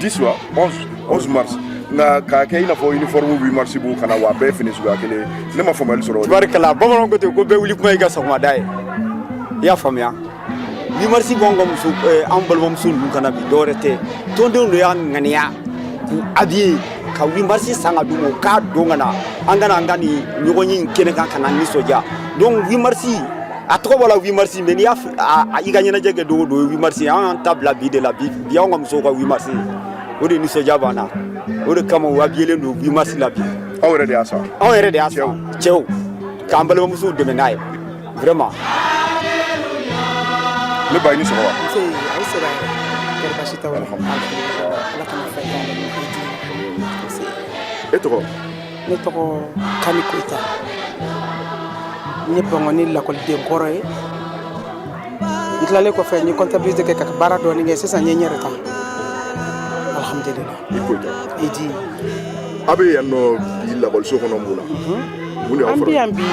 10 wa 11 mars nka k'a kɛ i n'a fɔ uniforme 8 mars b'u kana wa bɛɛ fini suguya kelen ne ma faamuyali sɔrɔ o de la. tubarikala bamananw ko ten ko bɛɛ wuli kuma i ka sɔgɔmada ye i y'a faamuya 8 mars b'anw ka muso an balimamuso ninnu kana bi dɔwɛrɛ tɛ tɔndenw de y'a ŋaniya k'u habiller ka 8 mars san ka d'u ma u k'a don ka na an kana an ka nin ɲɔgɔn ye in kɛnɛ kan ka na nisɔndiya donc 8 mars a tɔgɔ bɔra 8 mars mais n'i y'a i ka ɲɛnajɛ kɛ dogo don 8 mars an y'an ta bila bi de la bi anw ka musow ka 8 mars o de nisɔndiya b'an na o de kama u habillelen don 8 mars la bi. aw yɛrɛ de y'a san. anw yɛrɛ de y'a san cɛw k'an balimamusow dɛmɛ n'a ye vraiment. ne ba i ni sɔgɔma. ayi sera kɛrɛ basi t'aw la ala kana fɛn k'a la e tɔgɔ. ne tɔgɔ Kani Koyita n ye Bangoni lakɔliden kɔrɔ ye n tilalen kɔfɛ n ye comptabilité kɛ ka baara dɔɔni kɛ sisan n ye n yɛrɛ ta alhamdulillah. i Koyita. i di. a bɛ yan nɔ bi lakɔliso kɔnɔ mun na. mun de y'aw an fara. bɛ yan bi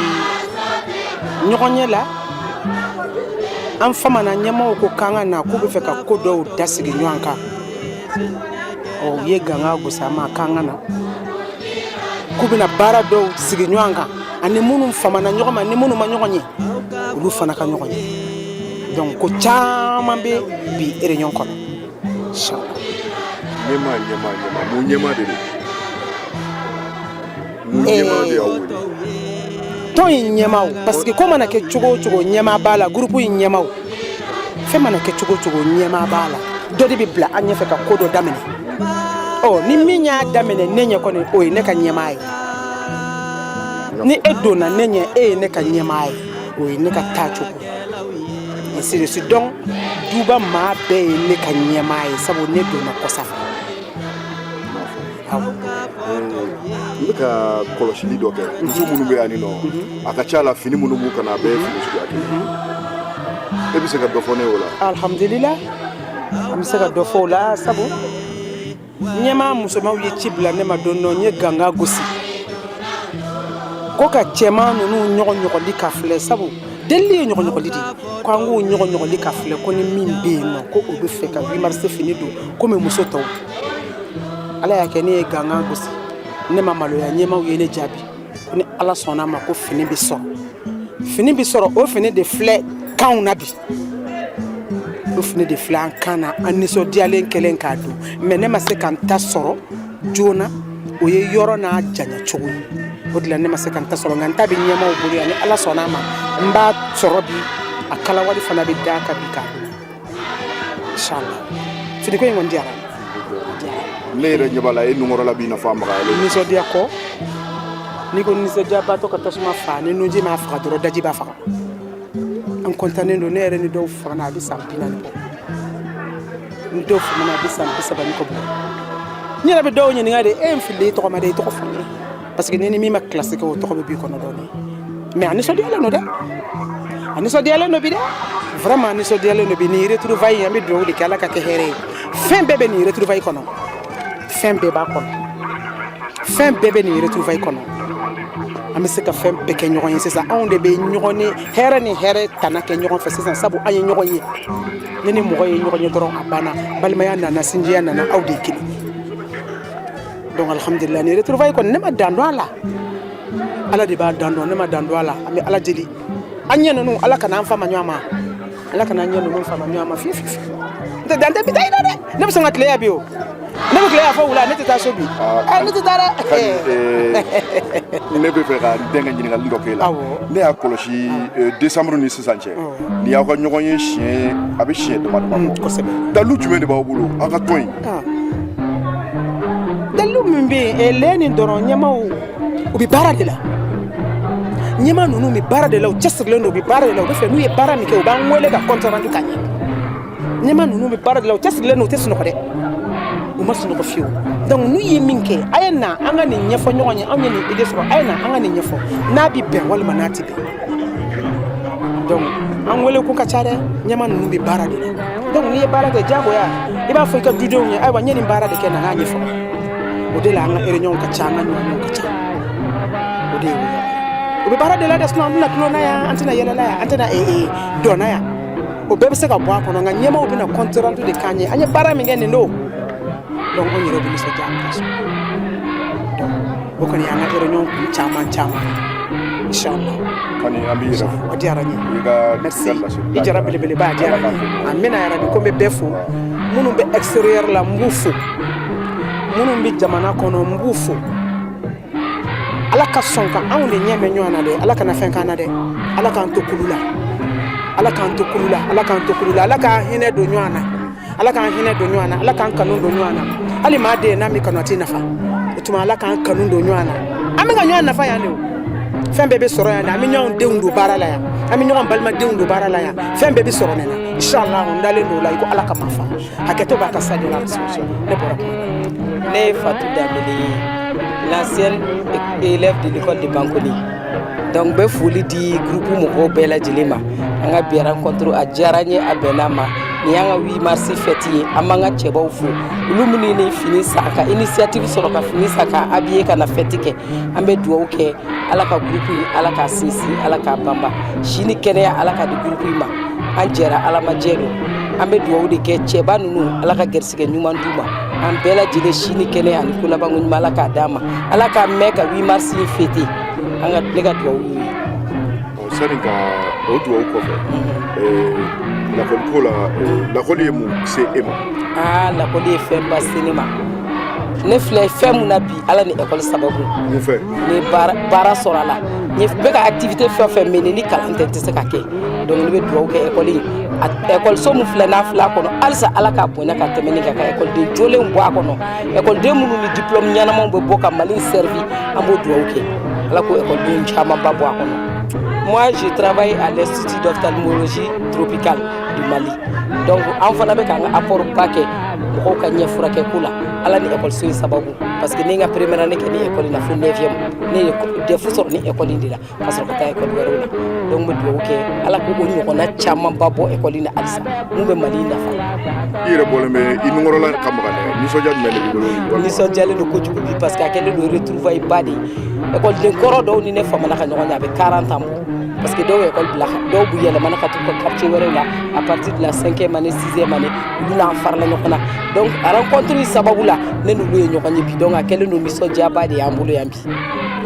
ɲɔgɔn ɲɛ la an famana ɲɛmaaw ko k'an ka na k'u bɛ fɛ ka ko dɔw dasigi ɲɔgɔn kan u ye ganga gosi an ma k'an ka na k'u bɛna baara dɔw sigi ɲɔgɔn kan ani minnu famana ɲɔgɔn ma ni minnu ma ɲɔgɔn ye olu fana ka ɲɔgɔn ye donc ko caman bɛ bi réunion kɔnɔ inchallah. ɲɛma mun ɲɛma de don. mun ɲɛma de y'aw wele. tɔn in ɲɛmaaw parce que ko mana kɛ cogo o cogo ɲɛmaa b'a la groupe in ɲɛmaaw fɛn mana kɛ cogo o cogo ɲɛmaa b'a la dɔ de bɛ bila an ɲɛfɛ ka ko dɔ daminɛ ni min y'a daminɛ ne ɲɛ kɔni o ye ne ka ɲɛmaa ye ni e donna ne ɲɛ e ye ne ka ɲɛmaa ye o ye ne ka taacogo ainsi de suite donc duba maa bɛɛ ye ne ka ɲɛmaa ye sabu ne donna kɔsa fɛ. n bɛ ka kɔlɔsili dɔ kɛ muso minnu bɛ yan nɔ a ka ca la fini minnu b'u kana a bɛɛ ye fini suguya kelen e bɛ se ka dɔ fɔ ne o la. alhamdulillah an bɛ se ka dɔ fɔ o la sabu ɲɛmaa musomanw ye ci bila ne ma don dɔ n ye ganga gosi ko ka cɛman ninnu ɲɔgɔnɲɔgɔnli ka filɛ sabu delili ye ɲɔgɔnɲɔgɔnli de ko an k'o ɲɔgɔnɲɔgɔnli ka filɛ ko ni min bɛ yen nɔ ko o bɛ fɛ ka 8 mars fini don komi muso tɔw ala y'a kɛ ne ye ganga gosi ne ma maloya ɲɛmaaw ye ne jaabi ko ni ala sɔnna ma ko fini bɛ sɔrɔ o fini de filɛ kanw na bi o fini de filɛ an kan na an nisɔndiyalen kɛlen k'a don mais ne ma se ka n ta sɔrɔ joona o ye yɔrɔ n'a janya cogo ye o de la ne ma se ka n ta sɔrɔ nka n ta bɛ ɲɛmaaw bolo yan ni ala sɔnna ma n b'a sɔrɔ bi a kalawari fana bɛ da ka bi k'a don inchallah fini ko in kɔni diyara ne yɛrɛ ɲɛ b'a la e nunkɔrɔla b'i nafa maga nisɔndiya kɔ n'i ko nisɔndiya batɔ ka tasuma faga ni nunji m'a faga dɔrɔn daji b'a faga an kɔntannen don ne yɛrɛ ni dɔw fagana a bɛ san 40 bɔ ni dɔw fagana a bɛ san 30 kɔ bɔ n yɛrɛ bɛ dɔw ɲininka de e ye n fili i tɔgɔ ma de i tɔgɔ falen parce que ni min ma kilasi kɛ o tɔgɔ bɛ b'i kɔnɔ dɔɔnin mais a nisɔndiyalen don dɛ a nisɔndiyalen don bi dɛ vraiment a nisɔndiyalen don bi nin retrouvailles an bɛ dugawu de kɛ ala ka kɛ hɛrɛ ye fɛn bɛɛ bɛ nin retrouvailles kɔnɔ fɛn bɛɛ b'a kɔnɔ fɛn bɛɛ bɛ nin retrouvailles kɔnɔ an bɛ se ka fɛn bɛɛ kɛ ɲɔgɔn ye sisan anw de bɛ ɲɔgɔn ni hɛrɛ tana kɛ ɲɔgɔn fɛ sisan sabu an ye ɲɔgɔn ye ne ni mɔgɔ ye ɲɔgɔn ye dɔrɔn a banna balimaya nana sinjiya nana aw de ye kelen donc alhamdulillah ni retrouvailles kɔni ne ma dan don a la ala de b'a dan dɔn ne ma dan don a la an bɛ ala deli an ɲɛ ninnu ala kana an fama ɲɔgɔn ma ala kana an ɲɛ ninnu fama ɲɔgɔn ma fiye fiye n tɛ dan tɛ bi taa i la dɛ ne bɛ sɔn ka tileya bi o ne bɛ tileya fɔ wula ne tɛ taa so bi ne tɛ taa dɛ ne bɛ fɛ ka n denkɛ ɲininkali dɔ k'e la ne y'a kɔlɔsi décembre ni sisan cɛ ni y'aw ka ɲɔgɔn ye siɲɛ a bɛ siɲɛ dama dama bɔ kosɛbɛ dalu jumɛn de b'aw bolo aw ka tɔn in dalu min bɛ yen lɛ nin dɔrɔn ɲɛmaw u bɛ baara de la ɲɛma ninnu bɛ baara de la u cɛsirilen don u bɛ baara de la u bɛ fɛ n'u ye baara min kɛ u b'an wele ka compte rendu ka ɲɛ ɲɛma ninnu bɛ baara de la u cɛsirilen don u tɛ sunɔgɔ dɛ u ma sunɔgɔ fiyewu donc n'u ye min kɛ a ye na an ka nin ɲɛfɔ ɲɔgɔn ye anw ye nin idée sɔrɔ a ye na an ka nin ɲɛfɔ n'a bɛ bɛn walima n'a tɛ bɛn donc an wele ko ka ca dɛ ɲɛma ninnu bɛ baara de la donc n'i ye baara kɛ diyagoya i b'a fɔ i ka dudenw ye ayiwa n ye nin baara de kɛ na n'a ɲɛfɔ o de la an ka réunion ka ca an ka ɲɔgɔnw ka ca o de ye o bɛ baara de la dɛ sinon an tɛna tulon na yan an tɛna yɛlɛla yan an tɛna dɔn na yan o bɛɛ bɛ se ka bɔ a kɔnɔ nka ɲɛmaw bɛna compte rendu de k'an ye an ye baara min kɛ nin don donc anw yɛrɛ bɛ nisɔndiya an ka so donc o kɔni y'an ka réunion kun caman caman inchallah kɔni an b'i yɛrɛ fo o diyara n ye i ka merci i jara belebeleba a diyara n ye a mɛna yarabi ko n bɛ bɛɛ fo minnu bɛ extérieur la n b'u fo minnu bɛ jamana kɔnɔ n b'u fo ala ka sɔn ka anw de ɲɛ mɛn ɲɔgɔn na dɛ ala kana fɛn k'an na dɛ ala k'an to kulu la ala k'an to kulu la ala k'an to kulu la ala k'an hinɛ don ɲɔgɔn na ala k'an hinɛ don ɲɔgɔn na ala k'an kanu don ɲɔgɔn na hali maa den n'a mi kanu a t'i nafa o tuma ala k'an kanu don ɲɔgɔn na an bɛ ka ɲɔgɔn nafa yan de o fɛn bɛɛ bɛ sɔrɔ yan de an bɛ ɲɔgɔn denw don baara la yan an bɛ ɲɔgɔn balimadenw don baara la yan fɛn bɛɛ bɛ sɔrɔ nin na inchallah n dalen don o la i ko ala ka marifa hakɛto b'a ka sa de la ne bɔra kuma ne ye Fatou Dambele ye l'ancienne élève de l'école de Bankoni. Donc bɛ foli di groupe mɔgɔw bɛɛ lajɛlen ma an ka bi rencontre a diyara n ye a bɛnna ma ni y'an ka 8 mars fête ye an b'an ka cɛbaw fo olu minnu ni fini san ka initiative sɔrɔ ka fini san ka habiller ka na fête kɛ an bɛ dugawu kɛ ala ka groupe in ala k'a sinsin ala k'a banba si ni kɛnɛya ala ka di groupe in ma an jɛra ala ma jɛ don an bɛ dugawu de kɛ cɛba ninnu ala ka gɛrisigɛ ɲuman d'u ma an bɛɛ lajɛlen si ni kɛnɛya ani kolabanko ɲuman ala k'a d'an ma ala k'a mɛn ka 8 mars in fête an ka ne ka dugawu y'o ye sani ka o dugawu kɔfɛ lakɔliko la lakɔli ye mun se e ma lakɔli ye fɛnba se ne ma ne filɛ fɛn mun na bi ala ni école sababu mun fɛ ne baara sɔrɔ a la n bɛ ka activité fɛn fɛn mene ni kalan tɛ se ka kɛ donc ne bɛ dugawu kɛ école in école mun filɛ n'a filɛ a kɔnɔ halisa ala k'a bonya ka tɛmɛ ni ka écoleden jolenw bɔ a kɔnɔ écoleden minnu ni diplôme ɲɛnamaw bɛ bɔ ka Mali servi an b'o dugawu kɛ ala ko écoleden camanba bɔ a kɔnɔ. Moi, je travaille à l'Institut d'ophtalmologie tropicale du Mali. Donc, en fait, avec un apport paquet, on peut gagner furakɛ ko la. Ala ni école so sababu parce que ni nga première année ke ni école na fo 9e ni defu sɔrɔ ni école de la parce que ka taa école wɛrɛw la donc me duwawu kɛ ala ko o ɲɔgɔnna camanba bɔ école na halisa mun bɛ Mali nafa. I yɛrɛ bɔlen bɛ i nungɔrɔla ka magan dɛ nisɔndiya jumɛn de b'i bolo nisɔndiyalen don kojugu bi parce que a kɛlen don retrouvaille ba de ye écoleden kɔrɔ dɔw ni ne famana ka ɲɔgɔn ye a bɛ 40 ans bɔ parce que dɔw école bila dɔw b'u yɛlɛmana ka t'u ka quartier wɛrɛw la à partir de la 5e année 6e année olu n'an farala ɲɔgɔn na donc a rencontre sababu la ne n'olu ye ɲɔgɔn ye bi donc a kɛlen don nisɔndiyaba de y'an bolo yan bi.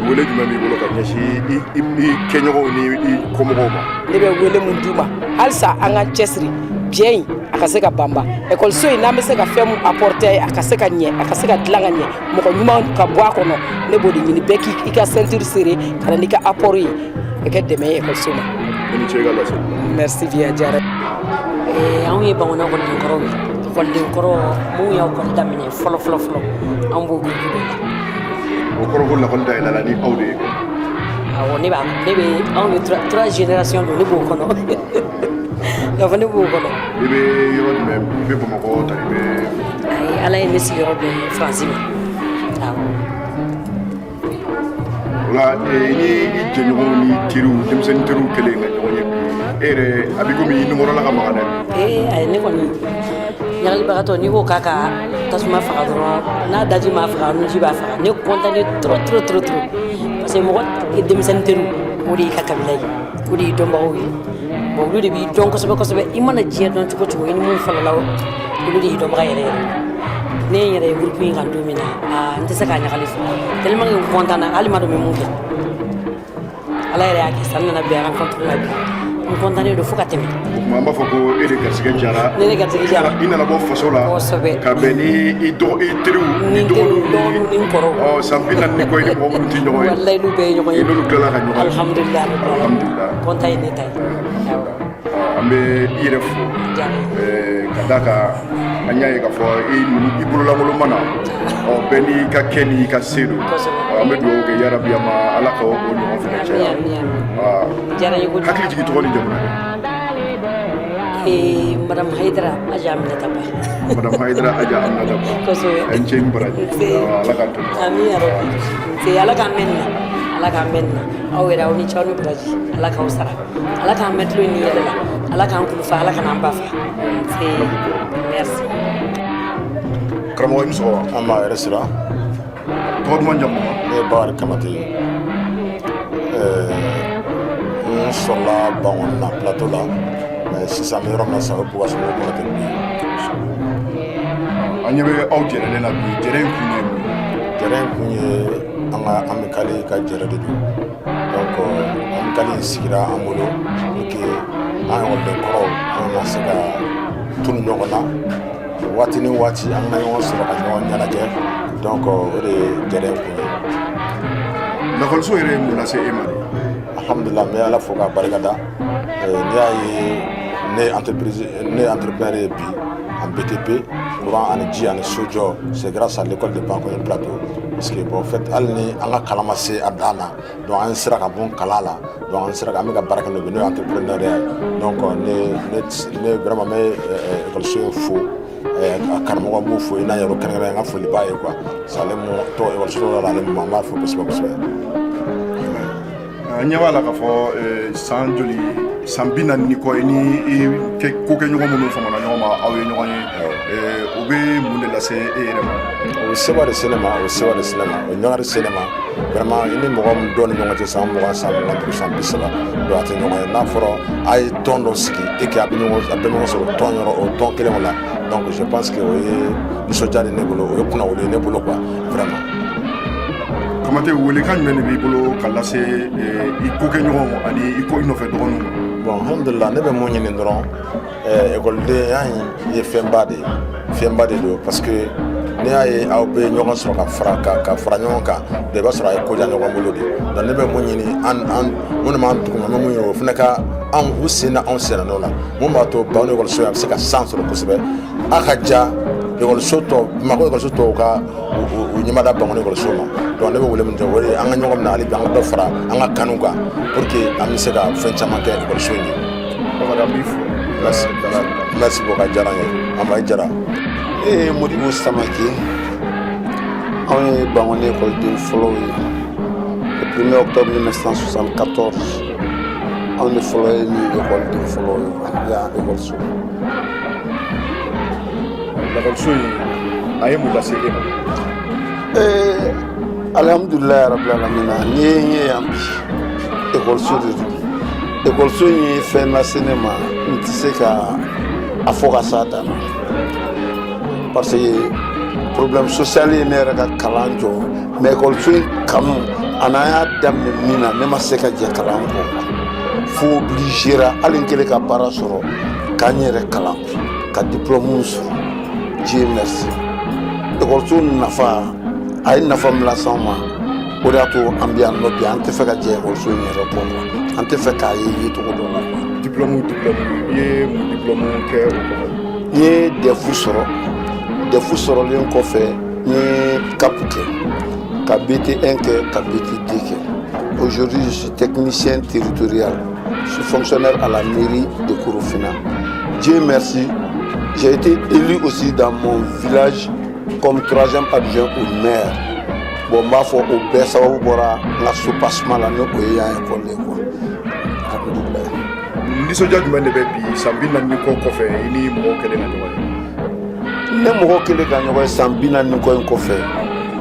wele jumɛn b'i bolo ka ɲɛsin i kɛɲɔgɔnw ni i kɔmɔgɔw ma. ne bɛ wele mun d'u ma halisa an k'an cɛsiri biɲɛ in a ka se ka banba école in n'an bɛ se ka fɛn mun apporter a ye a ka se ka ɲɛ a ka se ka dilan ka ɲɛ mɔgɔ ɲuman ka bɔ a kɔnɔ ne b'o de ɲini bɛɛ k'i ka ceinture serré ka na n'i ka apport ye a kɛ dɛmɛ ye école ma. i ni ce i ka laseli. merci bien diyara. anw ye Bangunan kɔnɔdenkɔrɔw ye école kɔrɔ mun y'aw kɔni daminɛ fɔlɔ an b'o groupe de la. O kɔrɔ ko lakɔli dayɛlɛla ni aw de ye. awɔ ne bɛ anw de trois générations don ne b'o kɔnɔ k'a fɔ ne b'o kɔnɔ. I bɛ yɔrɔ jumɛn i bɛ Bamakɔ ta i bɛ. ayi ala ye ne sigiyɔrɔ bɛn Faransi ma awɔ. o la ni i jɛɲɔgɔnw ni teriw denmisɛnnin teriw kɛlen ka ɲɔgɔn ye e yɛrɛ a bɛ komi i nimɔrɔla ka magan dɛ. ayi ne kɔni ɲagalibagatɔ n'i ko k'a ka tasuma faga dɔrɔn n'a daji m'a faga nuji b'a faga ne content trop parce que mɔgɔ denmisɛnnin teriw o de y'i ka kabila ye o de y'i dɔnbagaw ye bon olu de b'i dɔn kosɛbɛ i mana diɲɛ dɔn cogo cogo i ni mun fɔlɔla olu de y'i dɔnbaga yɛrɛ ne ye n yɛrɛ ye groupe in kan don min na n tɛ se k'a ɲagali fɔ tellement que n content na hali ma dɔn n bɛ mun kɛ ala yɛrɛ y'a kɛ sa n nana bɛn rencontre la bi n content don fo ka tɛmɛ. an b'a fɔ ko e de garisɛgɛ jara. ne de garisɛgɛ jara. i nana bɔ faso la. kosɛbɛ. ka bɛn ni i teriw ni dɔgɔninw ni n kɔrɔw. san 40 ni kɔ i ni mɔgɔ minnu tɛ ɲɔgɔn ye. walayi olu bɛɛ ye ɲɔgɔn ye. n'olu tilala ka ɲɔgɔn ye. alhamdulilah. content ye ne ta ye. an bɛ i yɛrɛ fo. ka d'a kan an y'a ye k'a fɔ i bololankolon mana bɛɛ n'i ka kɛ n'i ka se don. an bɛ dugawu kɛ yarabi an ma ala ka o ɲɔgɔn fana caya. hakili jigin tɔgɔ ni jamu. Madame Haidara Aja Aminata Ba. Madame Haidara Aja Aminata Ba. Kosɛbɛ. N cɛ in baraji. Ala k'an to. Ami yarabi. Ala k'an mɛn na. Aw yɛrɛ aw ni cɛw ni baraji. Ala k'aw sara. Ala k'an mɛn tulo ni yɛlɛ la. Ala k'an kulufa. Ala k'an ba fa. Merci. Karamɔgɔ i ni sɔgɔma. An b'a yɛrɛ sira. Tɔgɔ duman jamu. Ne ye Bakari Kamate. N sɔrɔla Bangon na plateau la. sisan an bɛ yɔrɔ min na sisan o ye Bougassou kɔnɔ ten bi. an ɲɛ bɛ aw jɛrɛlen na bi jɛrɛ in kun ye mun ye. jɛrɛ in kun ye an ka amicale ka jɛrɛ de don donc amicale in sigira an bolo pour que an ekɔliden kɔrɔw an kana se ka tunu ɲɔgɔn na waati ni waati an kana ɲɔgɔn sɔrɔ ka ɲɔgɔn ɲɛnajɛ donc o de ye jɛrɛ in kun ye. lakɔliso yɛrɛ ye mun lase e ma de. alhamdulilah n bɛ ala fo k'a barikada n'i y'a ye ne entrepreneur ye bi en BTP courant ani ji ani sojɔ c'est grâce à l'école de Bangoɲ plateau parce que bon en fait hali ni an ka kalan ma se a dan na donc an sera ka bɔ kalan la donc an sera ka an bɛ ka baara kɛ n'o ye n'o ye entrepreneuriat ye donc ne vraiment n bɛ ekɔliso in fo a karamɔgɔ b'u fo i n'a yɛrɛ kɛrɛnkɛrɛn n ka foli b'a ye quoi parce que ale mun tɔ ekɔliso la ale mun an b'a fo kosɛbɛ. an ɲɛ b'a la k'a fɔ san joli san 40 ni kɔ i ni ko kɛ ɲɔgɔn minnu famana ɲɔgɔn ma aw ye ɲɔgɔn ye o bɛ mun de lase e yɛrɛ ma. o seba de se ne ma o ɲɔgɔn se ne ma vraiment i ni mɔgɔ min dɔ ni ɲɔgɔn cɛ san 20 san 30 san 30 donc a tɛ ɲɔgɔn ye n'a fɔra a ye tɔn dɔ sigi et que a bɛ ɲɔgɔn sɔrɔ tɔn yɔrɔ o tɔn kelen la donc je pense que o ye nisɔndiya de ne bolo o ye kunnawolo ye ne bolo quoi vraiment. Kamate welekan jumɛn de b'i bolo ka lase i ko kɛ ɲɔgɔn ani i ko i nɔfɛ dɔgɔninw ma. bon alhamdulilah ne bɛ mun ɲini dɔrɔn ekɔlidenya in ye fɛnba de don parce que ne y'a ye aw bɛ ɲɔgɔn sɔrɔ ka fara ɲɔgɔn kan i b'a sɔrɔ a ye ko diya ɲɔgɔn bolo de donc ne bɛ mun ɲini mun de b'an duguma an bɛ mun ɲini o fana ka u sen na anw sen na n'o la mun b'a to Bangoɲ ekɔliso a bɛ se ka san sɔrɔ kosɛbɛ a ka ja ekɔliso tɔ Bamakɔ ekɔliso tɔw ka u ɲɛmada Bangoɲ ekɔliso ma donc ne bɛ wele min kɛ o ye an ka ɲɔgɔn minɛ hali bi an ka dɔ fara an ka kanu kan pour que an bɛ se ka fɛn caman kɛ ekɔliso in ye. merci beaucoup a diyara n ye an b'a jara. e ye Modibo Samake anw ye Bangoɲ ekɔliden fɔlɔw ye le 1er octobre 1974 anw de fɔlɔ ye ni ekɔliden fɔlɔw ye yan ekɔliso. lakɔliso in a ye mun lase e ma. alhamdulilayi rabil alamina n'i ye n ye yan bi ekɔliso de don ekɔliso in ye fɛn lase ne ma n tɛ se ka a fɔ ka s'a dan na parce que problème social ye ne yɛrɛ ka kalan jɔ mais ekɔliso in kanu a n'an y'a daminɛ min na ne ma se ka jɛ kalan kɔ fo obligera hali n kɛlen ka baara sɔrɔ k'an yɛrɛ kalan ka diplôme sɔrɔ Dieu merci ekɔliso nafa a ye nafa min lase an ma o de y'a to an bɛ yan nɔ bi an tɛ fɛ ka jɛ ekɔliso in yɛrɛ kɔnɔ an tɛ fɛ k'a ye cogo dɔ la. diplôme i ye mun diplôme kɛ o kɔnɔ. n ye DEF sɔrɔ DEF sɔrɔlen kɔfɛ n ye CAP kɛ ka BT1 kɛ ka BT2 kɛ. Aujourd'hui je suis technicien territorial, je suis fonctionnaire à la mairie de Korofina. Dieu merci, j'ai été élu aussi dans mon village comme 3e adjoint au maire. Bon, m'a fait au bɛɛ sababu bɔra n ka sopassement la ne o ye yan école ye quoi. Nisɔndiya jumɛn de bɛ bi san 40 kɔ kɔfɛ i ni mɔgɔ kelen ka ɲɔgɔn ye? Ne mɔgɔ kelen ka ɲɔgɔn ye san 40 kɔ in kɔfɛ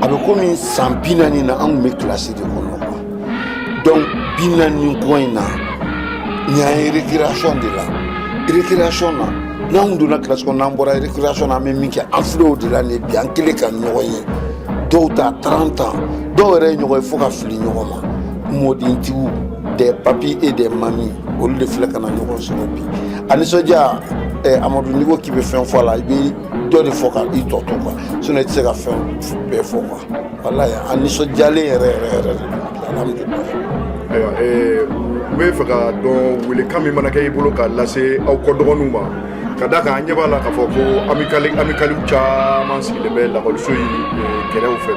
a bɛ komi san 40 na an tun bɛ kilasi de kɔnɔ quoi. Donc 40 kɔ in na n y'an ye récréation de la récréation na n'an donna kilasi kɔnɔ n'an bɔra récréation na an bɛ min kɛ an filɛ o de la ne bi an kelen ka ɲɔgɔn ye dɔw ta 30 ans dɔw yɛrɛ ye ɲɔgɔn ye fo ka fili ɲɔgɔn ma mɔdentigiw des papis et des mamies olu de filɛ ka na ɲɔgɔn sɔrɔ bi a nisɔndiya Amadou n'i ko k'i bɛ fɛn fɔ a la i bɛ dɔ de fɔ ka i tɔ to quoi sinon i tɛ se ka fɛn bɛɛ fɔ quoi walayi a nisɔndiyalen yɛrɛ yɛrɛ de don alhamdulilayi. Ayiwa n bɛ fɛ ka dɔn welekan min mana kɛ i bolo ka lase aw kɔdɔgɔninw ma ka da kan an ɲɛ b'a la k'a fɔ ko amicaliw caman sigilen bɛ lakɔliso in kɛrɛw fɛ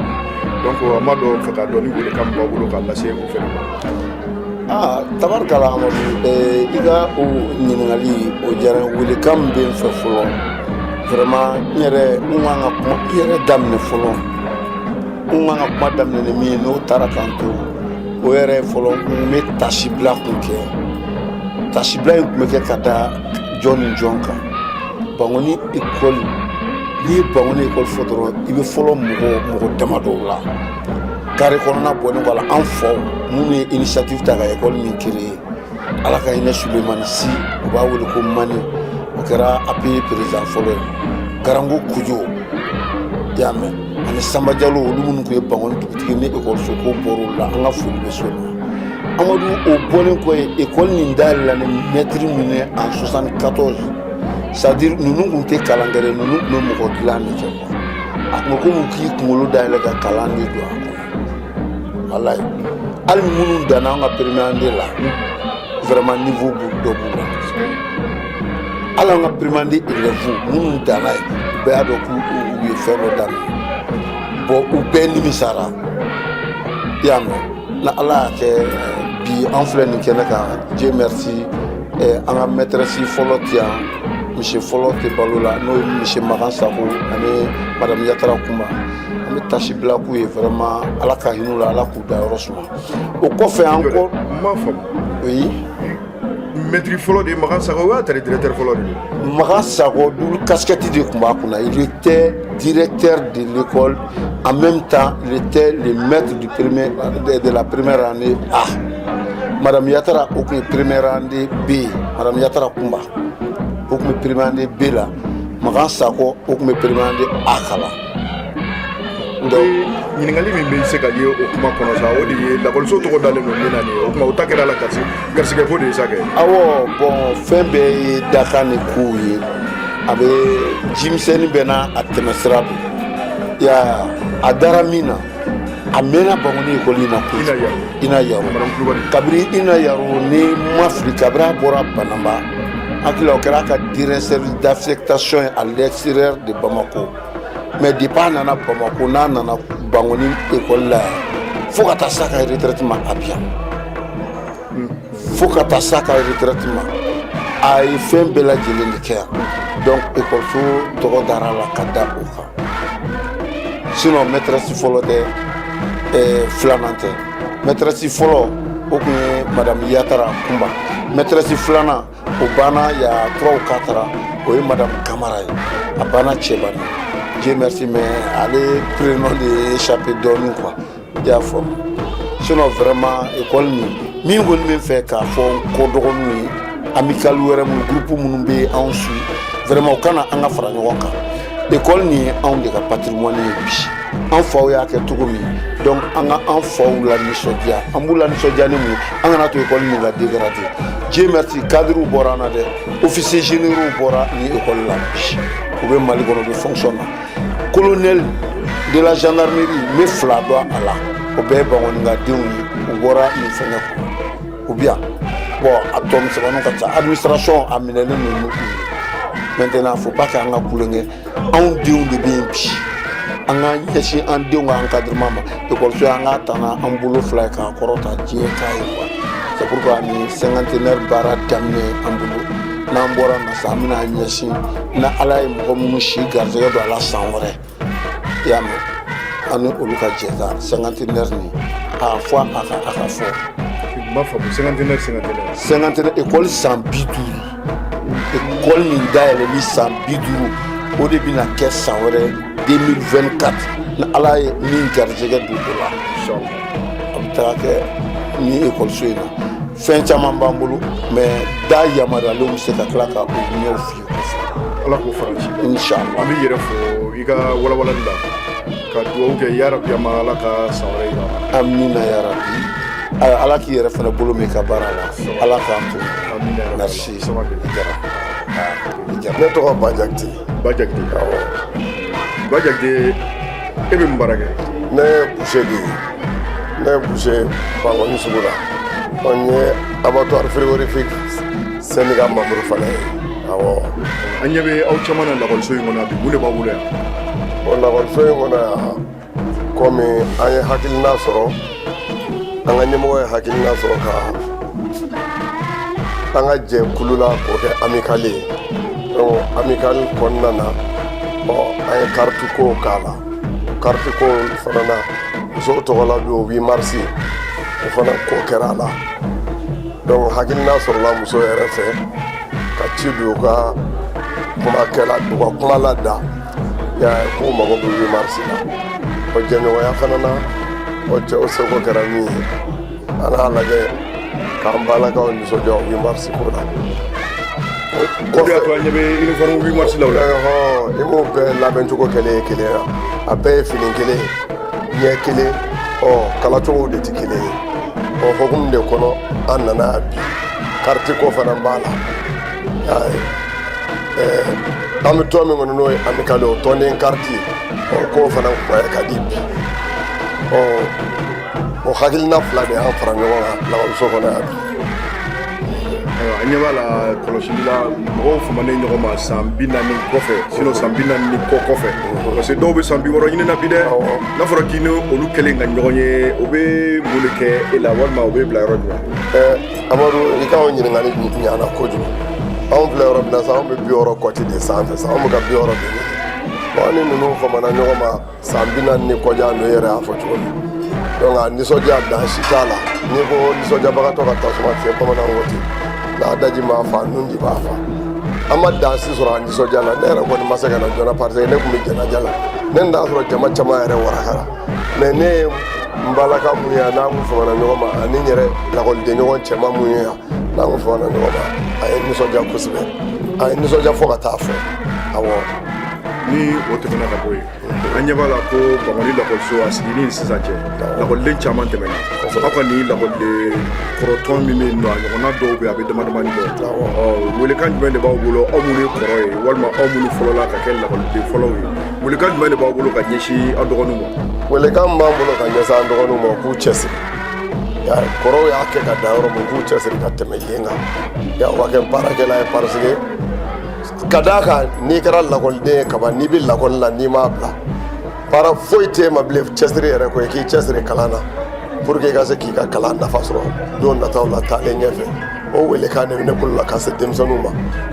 donc an b'a dɔn fɛ ka dɔn ni welekan min b'a bolo ka lase o fɛnɛ ma. Tabarikala Amadou i ka o ɲininkali o diyara n ye welekan min bɛ n fɛ fɔlɔ vraiment n yɛrɛ n kan ka kuma i yɛrɛ daminɛ fɔlɔ n kan ka kuma daminɛ ni min ye n'o taara k'an to o yɛrɛ fɔlɔ n bɛ tasibila kun kɛ tasibila in tun bɛ kɛ ka da jɔn ni jɔn kan Bangoni école n'i ye Bangoni école fɔ dɔrɔn i bɛ fɔlɔ mɔgɔ dama dɔw la carré kɔnɔna bɔnnen kɔ a la an faw minnu ye initiative ta ka école min créé ala ka hinɛ Sulemani Si u b'a wele ko Mani o kɛra APE président fɔlɔ ye Garango Kujo i y'a mɛn ani Samba Jalo olu minnu tun ye Bangoni dugutigi ni école ko bɔr'o la an ka foli bɛ s'o ma Amadou o bɔlen kɔ ye école nin dayɛlɛla ni maître min ye en 74 c'est-à-dire ninnu tun tɛ kalan kɛ dɛ ninnu tun bɛ mɔgɔ dilan de kɛ quoi a tun bɛ komi k'i kunkolo dayɛlɛ ka kalan de don a kɔnɔ walayi hali minnu danna an ka première année la vraiment niveau dɔ b'u la hali an ka première année élèves minnu danna ye u bɛɛ y'a dɔn k'u ye fɛn dɔ daminɛ bon u bɛɛ nimisara i y'a mɛn na ala y'a kɛ bi an filɛ nin kɛnɛ kan Dieu merci an ka maîtresse fɔlɔ tɛ yan misi fɔlɔ tɛ balo la n'o ye misi Makan Sako ani madame Yatara Kumba an bɛ tasi bila k'u ye vraiment ala ka hin'u la ala k'u da yɔrɔ suma o kɔfɛ an kɔ n m'a faamu oui maître fɔlɔ de ye Makan Sako o y'a tari directeur fɔlɔ de ye Makan Sako double casquette de tun b'a kunna il était directeur de l'école en même temps il était le maître de la première année A madame Yatara o tun ye première année B madame Yatara Kumba o tun bɛ première année B la Makan Sako o tun bɛ première année A kalan. ɲininkali min bɛ se ka ye o kuma kɔnɔ sa o de ye lakɔliso tɔgɔ dalen don min na nin ye o kuma o ta kɛra la garisɛgɛ ko de ye sa kɛ. Awɔ bon fɛn bɛɛ ye dakan ni kow ye a bɛ jimisɛnnin bɛ n'a tɛmɛsira don i y'a ye a dara min na a mɛnna Bangoni école in na kojugu Ina Yaro kabiri Ina Yaro ni ma fili kabiri a bɔra Banamba hakili la o kɛra a ka directeur d'affectation ye à l'extérieur de Bamako. Mais depuis a nana Bamako n'a nana Bangoni école la fo ka taa s'a ka retraite ma Abia fo ka taa s'a ka retraite ma a ye fɛn bɛɛ lajɛlen de kɛ yan donc école so tɔgɔ dara la ka da o kan sinon maîtresse fɔlɔ tɛ filanan tɛ maîtresse fɔlɔ o tun ye madame Yatara Kumba maîtresse filanan o banna il y a 3 ou 4 ans o ye madame Kamara ye a banna Cɛbani. Dieu merci mais ale prénom de échappé dɔɔnin quoi i y'a faamu sinon vraiment école min kɔni bɛ fɛ k'a fɔ n kɔ dɔgɔninw ye amical wɛrɛ minnu groupe minnu bɛ anw su vraiment u kana an ka fara ɲɔgɔn kan école nin ye anw de ka patrimoine ye bi an faw y'a kɛ cogo min donc an ka an faw la nisɔndiya an b'u la nisɔndiya ni mun ye an kana to école nin la dégrader Dieu merci cadrew bɔra an na dɛ officiers généraux bɔra ni école la bi u bɛ Mali kɔnɔ u bɛ fonctionner colonel de la gendarmerie me fila dɔn a la o bɛɛ ye Bangoninkadenw ye u bɔra nin fɛngɛ kɔnɔ u bi yan bon a tɔ misɛnmaninw ka ca administration a minɛlen ninnu maintenant faut pas qu'an ka kulonkɛ anw denw de bɛ yen bi an ka ɲɛsin an denw ka encadrement ma ekɔliso an k'a ta n'an bolo fila ye k'a kɔrɔta diɲɛ k'a ye quoi c'est pourquoi ni cinquantenaire baara daminɛ an bolo n'an bɔra na sa an bɛna ɲɛsin na ala ye mɔgɔ minnu si garijɛgɛ don a la san wɛrɛ i y'a mɛn an ni olu ka jɛ ka cinquantenaire ni a fɔ a ka fɔ. n b'a faamu cinquantenaire école san 50 école nin dayɛlɛli san 50 o de bɛna kɛ san wɛrɛ 2024 ni ala ye min garijɛgɛ don o la a bɛ taga kɛ ni école in na fɛn caman b'an bolo mais da yamaruyalen bɛ se ka tila ka o ɲɛw f'i ye kosɛbɛ. ala k'o faransi. inshallah an bɛ yɛrɛ fo i ka walawalali la ka dugawu kɛ yarabi an ma ala ka san wɛrɛ yira. amina yarabi ala k'i yɛrɛ fana bolo min ka baara la ala k'an to. merci jara. ne tɔgɔ Bajakite. Bajakite e bɛ mun baara kɛ. ne ye boucher de ye ne ye boucher Bangoni sugu la n ye abattoir frigorifique syndicat membre fana ye awɔ. an ɲɛ bɛ aw caman na lakɔliso in kɔnɔ bi mun de b'aw bolo yan. o lakɔliso in kɔnɔ yan komi an ye hakilina sɔrɔ an ka ɲɛmɔgɔ ye hakilina sɔrɔ ka an ka jɛ kulu la k'o kɛ amicale ye donc amicale kɔnɔna na an ye carte ko k'a la carte ko fana na musow tɔgɔla don 8 mars o fana ko kɛra a la donc hakilina sɔrɔla muso yɛrɛ fɛ ka ci don u ka kumakɛla u ka kuma lada k'u mago bɛ 8 mars la o jɛɲɔgɔnya fana na o seko kɛra min ye an n'a lajɛ k'an balakaw nisɔndiya 8 mars ko la. kɔfɛ an ɲɛ bɛ uniforme 8 mars la o la. i b'o bɛɛ labɛn cogo kelen ye kelen ye a bɛɛ ye fini kelen ɲɛ kelen kalacogow de tɛ kelen ye o hukumu de kɔnɔ an nana yan bi carte ko fana b'a la an bɛ tɔn min kɔnɔ n'o ye amicale o tɔnden carte k'o fana kunbaya ka di bi o hakilina fila de y'an fara ɲɔgɔn kan lakɔliso kɔnɔ yan bi. an ɲɛ b'a la kɔlɔsili la mɔgɔw famanen ɲɔgɔn ma san 40 kɔfɛ sinon san 40 ni kɔ kɔfɛ parce que dɔw bɛ san 60 ɲini na bi dɛ n'a fɔra k'i ni olu kɛlen ka ɲɔgɔn ye o bɛ mun de kɛ e la walima o bɛ bila yɔrɔ jumɛn. Amadu i ka o ɲininkali ɲana kojugu anw filɛ yɔrɔ min na sisan anw bɛ 60 kɔti de sanfɛ sisan anw bɛ ka 60 de ɲini bon ni ninnu famana ɲɔgɔn ma san 40 ni kɔdiya n'o yɛrɛ y'a fɔ cogo min donc a nisɔndiya dan si t'a la n'i ko nisɔndiyabagatɔ ka tasuma fiyɛ bamanan ko ten n'a daji m'a fa nun ji b'a fa an ma dan si sɔrɔ a nisɔndiya la ne yɛrɛ kɔni ma se ka na joona parce que ne tun bɛ jɛnajɛ la ne n'a sɔrɔ jama caman yɛrɛ warakara mais ne ye n balaka mun ye n'an kun famana ɲɔgɔn ma ani n yɛrɛ lakɔliden ɲɔgɔn cɛman mun ye yan n'an kun famana ɲɔgɔn ma a ye nisɔndiya kosɛbɛ a ye nisɔndiya fo ka taa fɔ awɔ. ni o tɛmɛna ka bɔ yen an ɲɛ b'a la ko Bangoni lakɔliso a sigili ni sisan cɛ lakɔliden caman tɛmɛna aw ka nin lakɔliden kɔrɔtɔn min bɛ yen nɔ a ɲɔgɔnna dɔw bɛ yen a bɛ damadamani bɔ welekan jumɛn de b'aw bolo aw minnu ye kɔrɔ ye walima aw minnu fɔlɔla ka kɛ lakɔliden fɔlɔw ye welekan jumɛn de b'aw bolo ka ɲɛsin aw dɔgɔninw ma. welekan b'an bolo ka ɲɛsin an dɔgɔninw ma k'u cɛsiri kɔrɔw y'a kɛ ka da yɔrɔ min k'u cɛsiri ka tɛmɛ yen kan u ka kɛ baarakɛla ye parce que ka d'a kan n'i kɛra lakɔliden ye kaban n'i bɛ lakɔli la n'i m'a bila baara foyi t'e ma bilen cɛsiri yɛrɛ ko ye k'i cɛsiri kalan na pour que i ka se k'i ka kalan nafa sɔrɔ don nataw la taalen ɲɛfɛ o welekan de bɛ ne bolo la ka se denmisɛnninw ma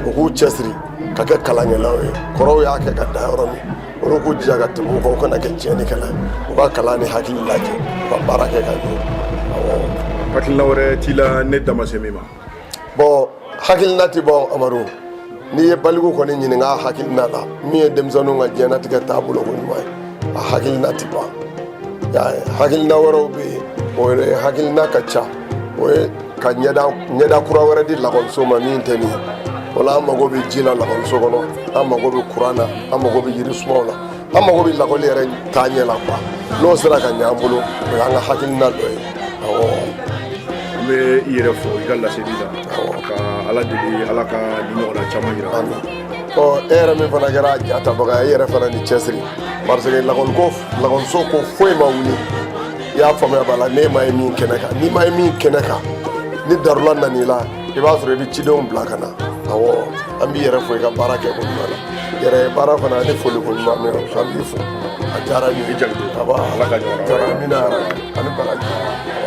u k'u cɛsiri ka kɛ kalankɛlaw ye kɔrɔw y'a kɛ ka da yɔrɔ min olu k'u jija ka tɛmɛ u kan u kana kɛ tiɲɛnikɛla ye u ka kalan ni hakili lajɛ u ka baara kɛ ka ɲɛ. hakilina wɛrɛ t'i la ne da ma se min ma. bon hakilina tɛ bɔ Amadu n'i ye baliku kɔni ɲininka hakilina la min ye denmisɛnninw ka diɲɛnatigɛ taabolo ko ɲuman ye a hakilina tɛ ban hakilina wɛrɛw bɛ yen o ye hakilina ka ca o ye ka ɲɛda kura wɛrɛ di lakɔliso ma min tɛ nin ye o la an mago bɛ ji la lakɔliso kɔnɔ an mago bɛ kuran na an mago bɛ yirisumaw la an mago bɛ lakɔli yɛrɛ taaɲɛ la quoi n'o sera ka ɲɛ an bolo o y'an ka hakilina dɔ ye awɔ. an bɛ i yɛrɛ fɔ i ka laseli la ka ala deli ala ka ni ɲɔgɔnna caman yira an na. e yɛrɛ min fana kɛra jatabaga ye e yɛrɛ fana ni cɛsiri parce que lakɔliso ko foyi ma wuli i y'a faamuya b'a la n'e ma ye min kɛnɛ kan n'i ma ye min kɛnɛ kan ni darula nan'i la i b'a sɔrɔ i bɛ cidenw bila ka na awɔ an b'i yɛrɛ fo i ka baara kɛ ko ɲuman na yɛrɛ baara fana ne foli ko ɲuman mɛ an b'i fo a diyara n ye i jali a b'a ala ka jara mina ani baraji